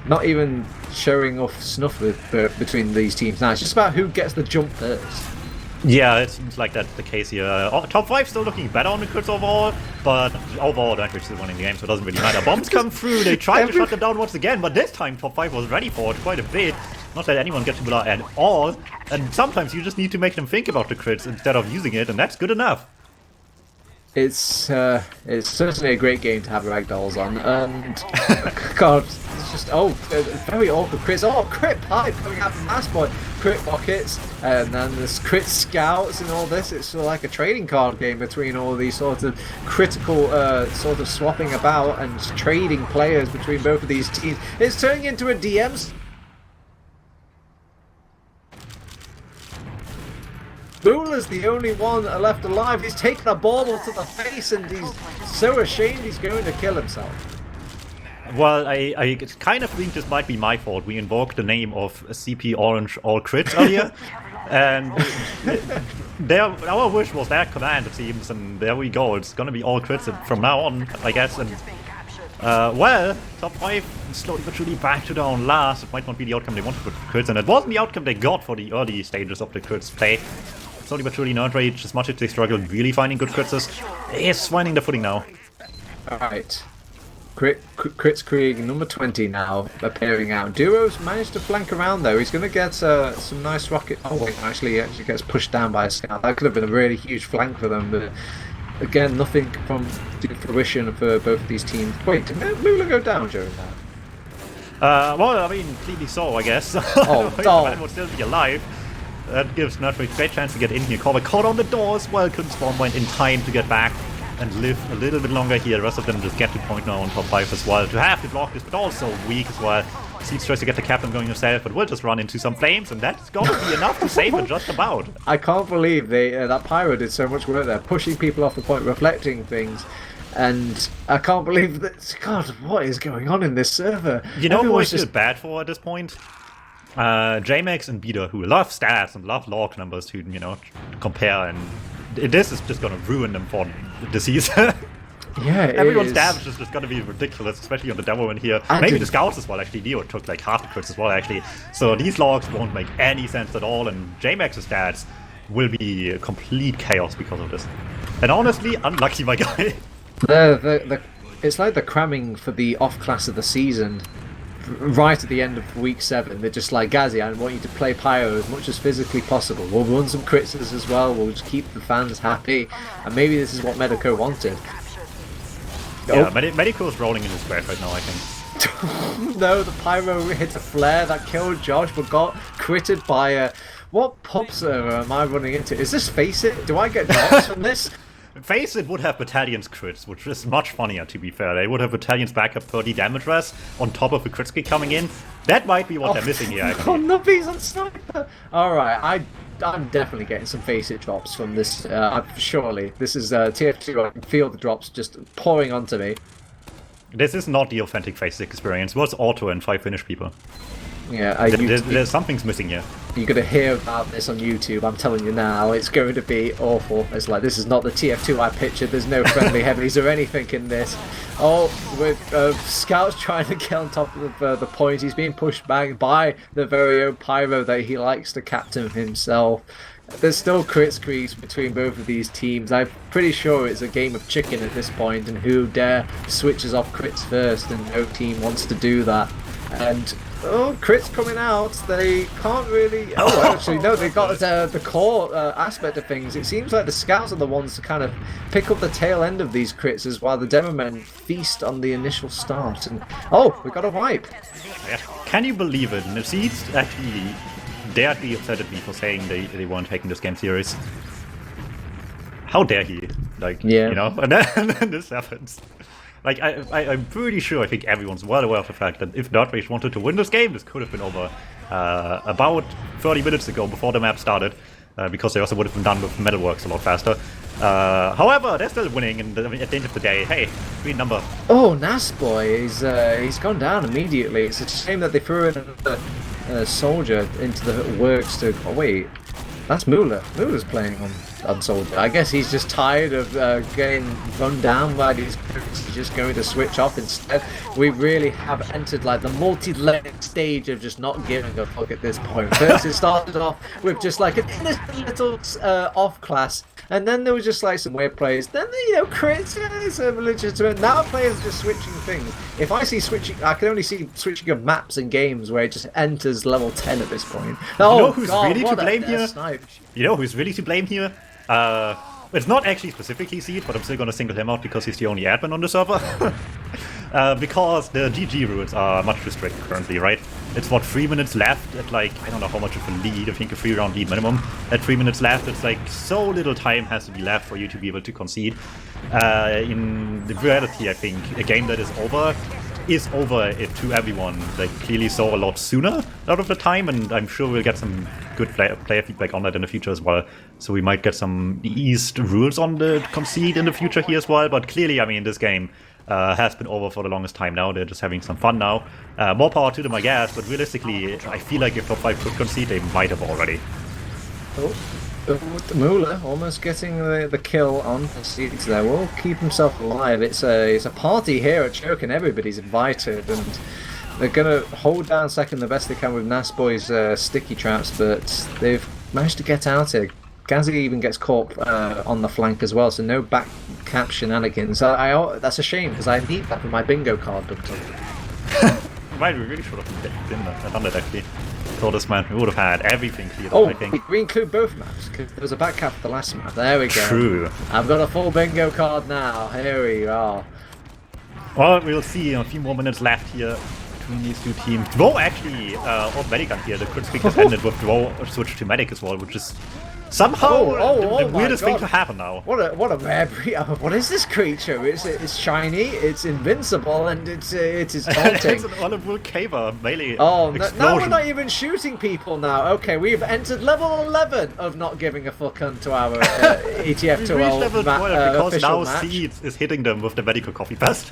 not even showing off snuff between these teams now. It's just about who gets the jump first. Yeah, it seems like that's the case here. Top 5 still looking better on the crits overall, but overall nerdRage still winning the game, so it doesn't really matter. Bombs come through, they try to shut them down once again, but this time Top 5 was ready for it quite a bit. Not that anyone gets to blow at all, and sometimes you just need to make them think about the crits instead of using it, and that's good enough. It's certainly a great game to have ragdolls on, and God, it's just very awkward crits. Oh, crit pipe coming out from last point, crit pockets, and then there's crit scouts and all this. It's sort of like a trading card game between all these sort of critical sort of swapping about and trading players between both of these teams. It's turning into a DM. Boola's the only one left alive. He's taken a ball to the face and he's so ashamed he's going to kill himself. Well, I kind of think this might be my fault. We invoked the name of CP Orange All Crits earlier. And our wish was their command, it seems, and there we go. It's gonna be all crits from now on, I guess. And well, top 5 slowly but surely back to down last. It might not be the outcome they wanted with crits, and it wasn't the outcome they got for the early stages of the crits play. Slowly but surely nerdRage, as much as they struggled really finding good crits, is finding the footing now. Alright. Kritzkrieg number 20 now appearing out. Duo's managed to flank around though. He's going to get some nice rocket. Oh wait, actually he actually gets pushed down by a scout. That could have been a really huge flank for them, but again, nothing from fruition for both of these teams. Wait, did Moolah go down during that? Well, I mean, clearly so, I guess. Oh, the man would still be alive. That gives nerdRage a great chance to get in here. Corvette caught on the door as well. Couldn't spawn point in time to get back and live a little bit longer here. The rest of them just get to point now on top 5 as well. To have to block this, but also weak as well. Seeds tries to get the captain going himself, but will just run into some flames, and that's gonna be enough to save it just about. I can't believe that pyro did so much work there, pushing people off the point, reflecting things. And I can't believe that. God, what is going on in this server? You know who I feel bad for at this point? JMax and Beta, who love stats and love log numbers to, compare, and this is just gonna ruin them for the season. Yeah, everyone's damage is just gonna be ridiculous, especially on the demo in here. Maybe the scouts as well, actually. Neo took like half the crits as well, actually. So these logs won't make any sense at all, and JMax's stats will be complete chaos because of this. And honestly, unlucky, my guy. It's like the cramming for the off class of the season. Right at the end of week 7, they're just like, Gazzy, I want you to play Pyro as much as physically possible. We'll run some crits as well, we'll just keep the fans happy, and maybe this is what Medico wanted. Yeah, Medico's rolling in his grave right now, I think. No, the Pyro hit a flare that killed Josh, but got critted by a... What pub server am I running into? Is this Face It? Do I get drops from this? Face It would have Battalion's crits, which is much funnier, to be fair. They would have Battalion's backup 30 damage res on top of the Kritzkrieg coming in. That might be what they're missing here, actually. Oh, Nubby's on sniper! Alright, I'm definitely getting some Face It drops from this, surely. This is TF2, I can feel the drops just pouring onto me. This is not the authentic Face It experience. It was auto and 5 Finnish people. Yeah, there's something's missing here. You're going to hear about this on YouTube, I'm telling you now. It's going to be awful. It's like, this is not the TF2 I pictured. There's no friendly heavies or anything in this. Oh, with Scouts trying to get on top of the point. He's being pushed back by the very own Pyro that he likes to captain himself. There's still Kritzkrieg between both of these teams. I'm pretty sure it's a game of chicken at this point, and who dare switches off crits first, and no team wants to do that. And crits coming out, they can't really... Oh, actually, no, they got the core aspect of things. It seems like the scouts are the ones to kind of pick up the tail end of these crits, as while the demo men feast on the initial start. And oh, we got a wipe. Can you believe it? And if Seeds actually dared be upset at me for saying they weren't taking this game serious. How dare he? Like, yeah. And then this happens. Like, I'm pretty sure, I think everyone's well aware of the fact that if nerdRage wanted to win this game, this could have been over about 30 minutes ago before the map started, because they also would have been done with Metalworks a lot faster. However, they're still winning, and at the end of the day, hey, green number. Oh, Nasboy, he's gone down immediately. It's a shame that they threw in another soldier into the works to... Oh, wait. That's Muller. Muller's playing on soldier. I guess he's just tired of getting run down by these players. He's just going to switch off instead. We really have entered like the multi-legged stage of just not giving a fuck at this point. First, it started off with just like an innocent little off class, and then there was just like some weird plays. Then crits, some legitimate. Now players are just switching things. If I see switching, I can only see switching of maps and games where it just enters level 10 at this point. Oh, you know who's God, really to blame here? Snipe. You know who's really to blame here? It's not actually specifically Seed, but I'm still gonna single him out because he's the only admin on the server. Because the GG rules are much too strict currently, right? It's what, 3 minutes left at like, I don't know how much of a lead, I think a 3-round lead minimum. At 3 minutes left, it's like so little time has to be left for you to be able to concede. In reality, I think a game that is over to everyone, like clearly saw a lot sooner out of the time, and I'm sure we'll get some good player feedback on that in the future as well. So we might get some eased rules on the concede in the future here as well, but clearly, I mean, this game has been over for the longest time now. They're just having some fun now. More power to them, I guess, but realistically, I feel like if top 5 could concede, they might have already. Muller almost getting the kill on the seats there. Will keep himself alive. It's a party here at Choke, and everybody's invited, and they're gonna hold down second the best they can with Nasboy's sticky traps, but they've managed to get out here. Gazzy even gets caught on the flank as well, so no back cap shenanigans. That's a shame because I need that for my bingo card. Right, we really should have done that actually. Told us, man, we would have had everything cleared up, I think. We include both maps because there was a back cap for the last map. There we go. True. I've got a full bingo card now. Here we are. Well, we'll see. A few more minutes left here between these two teams. Dwo actually on medic here. The crit streak has ended with Dwo switch to medic as well, which is somehow the weirdest thing to happen now. What a rare breed. What is this creature? It's shiny, it's invincible, and it is taunting. It's an honorable caver melee explosion. Now we're not even shooting people now. Okay, we've entered level 11 of not giving a fuck onto our ETF2L level 12 because now match. Seeds is hitting them with the medical coffee pest.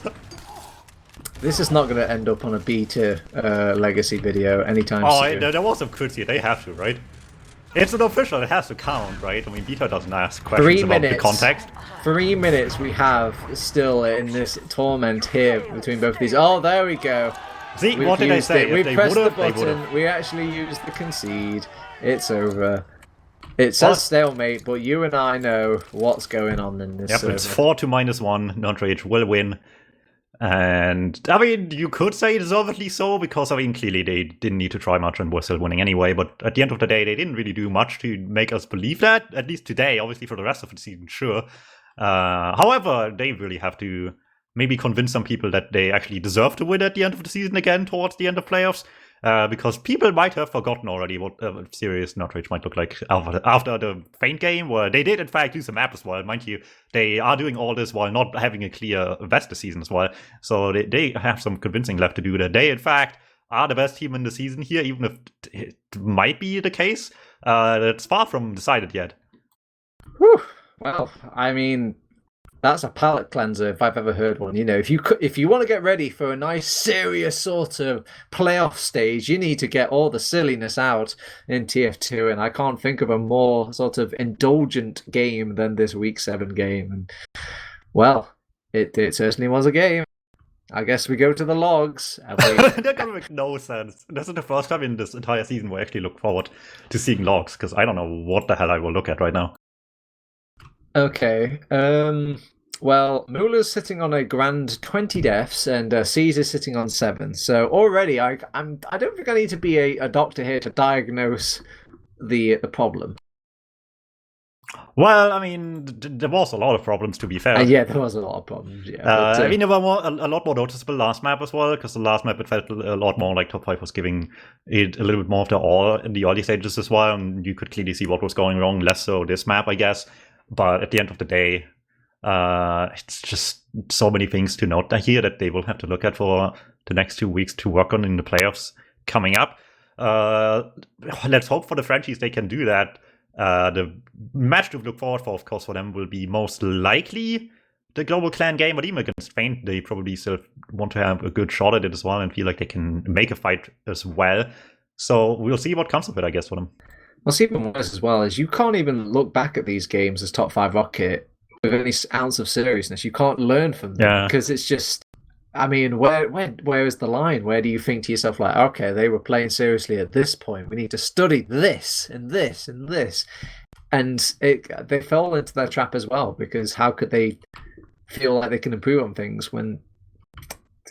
This is not going to end up on a B tier legacy video anytime soon. Oh, there was some crits here. They have to, right? It's an official, it has to count, right? I mean, Beta doesn't ask questions about the context. 3 minutes we have still in this torment here between both of these. Oh, there we go. See, what did I say? We pressed the button, we actually used the concede. It's over. It says stalemate, but you and I know what's going on in this server. It's 4 to -1, nerdRage will win. And, I mean, you could say deservedly so, because, I mean, clearly they didn't need to try much and were still winning anyway, but at the end of the day, they didn't really do much to make us believe that, at least today, obviously for the rest of the season, sure. However, they really have to maybe convince some people that they actually deserve to win at the end of the season again, towards the end of playoffs. Because people might have forgotten already what a serious nerdRage might look like after the Feint game, where they did in fact do some map as well. Mind you, they are doing all this while not having a clear Vesta season as well. So they have some convincing left to do that. They in fact are the best team in the season here, even if it might be the case. It's far from decided yet. Whew. Well, I mean, that's a palate cleanser if I've ever heard one. You know, if you want to get ready for a nice, serious sort of playoff stage, you need to get all the silliness out in TF2, and I can't think of a more sort of indulgent game than this Week 7 game. And, well, it certainly was a game. I guess we go to the logs. That gonna make no sense. This is the first time in this entire season where I actually look forward to seeing logs, because I don't know what the hell I will look at right now. Okay. Well, Muller's sitting on a grand 20 deaths, and Caesar's sitting on 7. So already, I don't think I need to be a doctor here to diagnose the problem. Well, I mean, there was a lot of problems, to be fair. Yeah, there was a lot of problems. Yeah, I mean, there were a lot more noticeable last map as well, because the last map it felt a lot more like top 5 was giving it a little bit more of their all in the early stages as well, and you could clearly see what was going wrong. Less so this map, I guess. But at the end of the day, It's just so many things to note here that they will have to look at for the next 2 weeks to work on in the playoffs coming up. Let's hope for the franchise they can do that. The match to look forward for, of course, for them will be most likely the Global Clan game, but even against Feint, they probably still want to have a good shot at it as well and feel like they can make a fight as well. So we'll see what comes of it, I guess, for them. What's even worse as well is you can't even look back at these games as top 5 Rocket with any ounce of seriousness. You can't learn from them because it's just, I mean, where is the line? Where do you think to yourself, like, okay, they were playing seriously at this point. We need to study this and this and this. And they fell into their trap as well, because how could they feel like they can improve on things when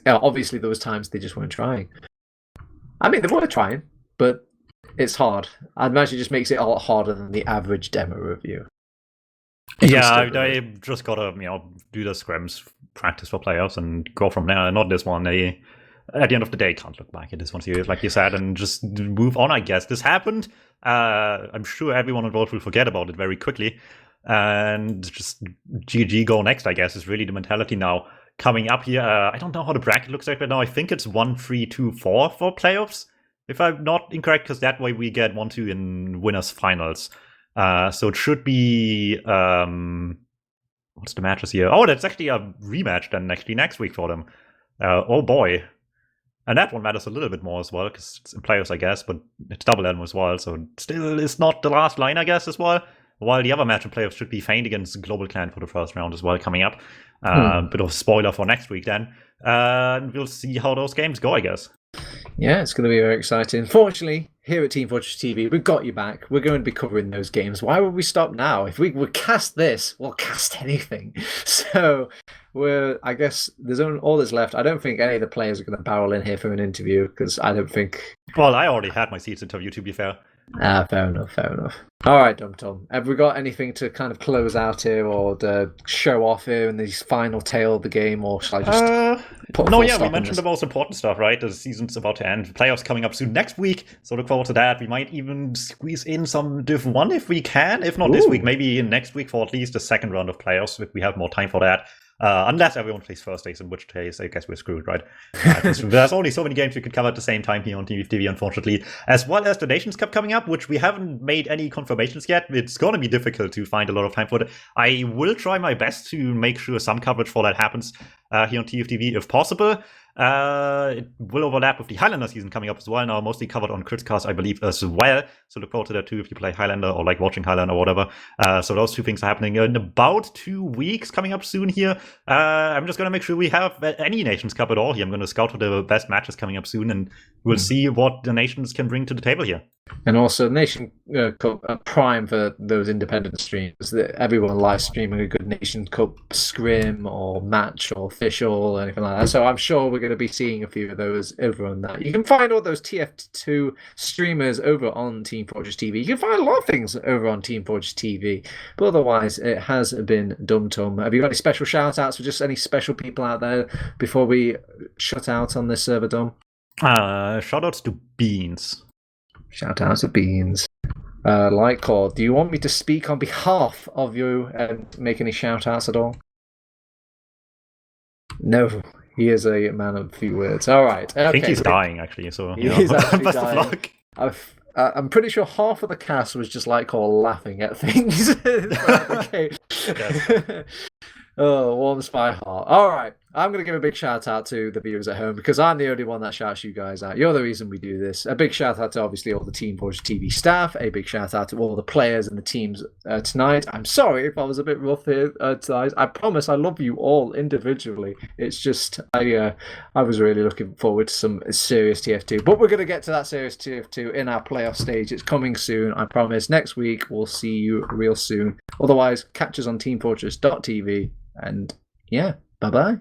obviously there was times they just weren't trying. I mean, they were trying, but it's hard. I'd imagine it just makes it a lot harder than the average demo review. Yeah, they just gotta do the scrims, practice for playoffs, and go from there. Not this one. They, at the end of the day, can't look back at this one series, like you said, and just move on. I guess this happened. I'm sure everyone involved will forget about it very quickly, and just GG, go next. I guess is really the mentality now coming up here. I don't know how the bracket looks like right now. I think it's 1, 3, 2, 4 for playoffs, if I'm not incorrect, because that way we get 1, 2 in winners finals. So it should be what's the matches here? Oh, that's actually a rematch then actually next week for them. Oh boy. And that one matters a little bit more as well, because it's in playoffs, I guess, but it's double M as well, so still is not the last line, I guess, as well. While the other match in playoffs should be Feint against Global Clan for the first round as well coming up. Bit of a spoiler for next week then. And we'll see how those games go, I guess. Yeah, it's going to be very exciting. Fortunately, here at Team Fortress TV, we've got you back. We're going to be covering those games. Why would we stop now? If we would cast this, we'll cast anything. So I guess there's all that's left. I don't think any of the players are going to barrel in here for an interview, because I don't think... Well, I already had my seats interview, to be fair. Fair enough. All right, DuMmTm, have we got anything to kind of close out here or to show off here in the final tail of the game, or shall I just we mentioned the most important stuff, right? The season's about to end. Playoffs coming up soon next week, so look forward to that. We might even squeeze in some Div 1 if we can. If not this week, maybe next week for at least the second round of playoffs, if we have more time for that. Unless everyone plays Thursdays, in which case I guess we're screwed, right? There's only so many games we could cover at the same time here on TV, unfortunately. As well as the Nations Cup coming up, which we haven't made any confirmations yet. It's going to be difficult to find a lot of time for it. I will try my best to make sure some coverage for that happens here on TFTV if possible. It will overlap with the Highlander season coming up as well. Now mostly covered on Critscast, I believe, as well. So look forward to that too if you play Highlander or like watching Highlander or whatever. So those two things are happening in about 2 weeks coming up soon here. I'm just going to make sure we have any Nations Cup at all here. I'm going to scout for the best matches coming up soon, and we'll see what the nations can bring to the table here. And also Nation Cup prime for those independent streams. Everyone live streaming a good Nation Cup scrim or match or official or anything like that. So I'm sure we're going to be seeing a few of those over on that. You can find all those TF2 streamers over on Team Fortress TV. You can find a lot of things over on Team Fortress TV. But otherwise, it has been DuMmTm. Have you got any special shout outs for just any special people out there before we shut out on this server, Dom? Shout outs to Beans. Shout out to Beans. Lightclaw, do you want me to speak on behalf of you and make any shout outs at all? No, he is a man of few words. All right. Okay. I think he's dying, actually. So he's actually best dying. of luck. I'm pretty sure half of the cast was just Lightclaw laughing at things. Yes. Oh, warms my heart. All right. I'm going to give a big shout out to the viewers at home, because I'm the only one that shouts you guys out. You're the reason we do this. A big shout out to obviously all the Team Fortress TV staff. A big shout out to all the players and the teams tonight. I'm sorry if I was a bit rough here tonight. I promise I love you all individually. It's just I was really looking forward to some serious TF2. But we're going to get to that serious TF2 in our playoff stage. It's coming soon. I promise. Next week we'll see you real soon. Otherwise, catch us on teamfortress.tv. And yeah, bye-bye.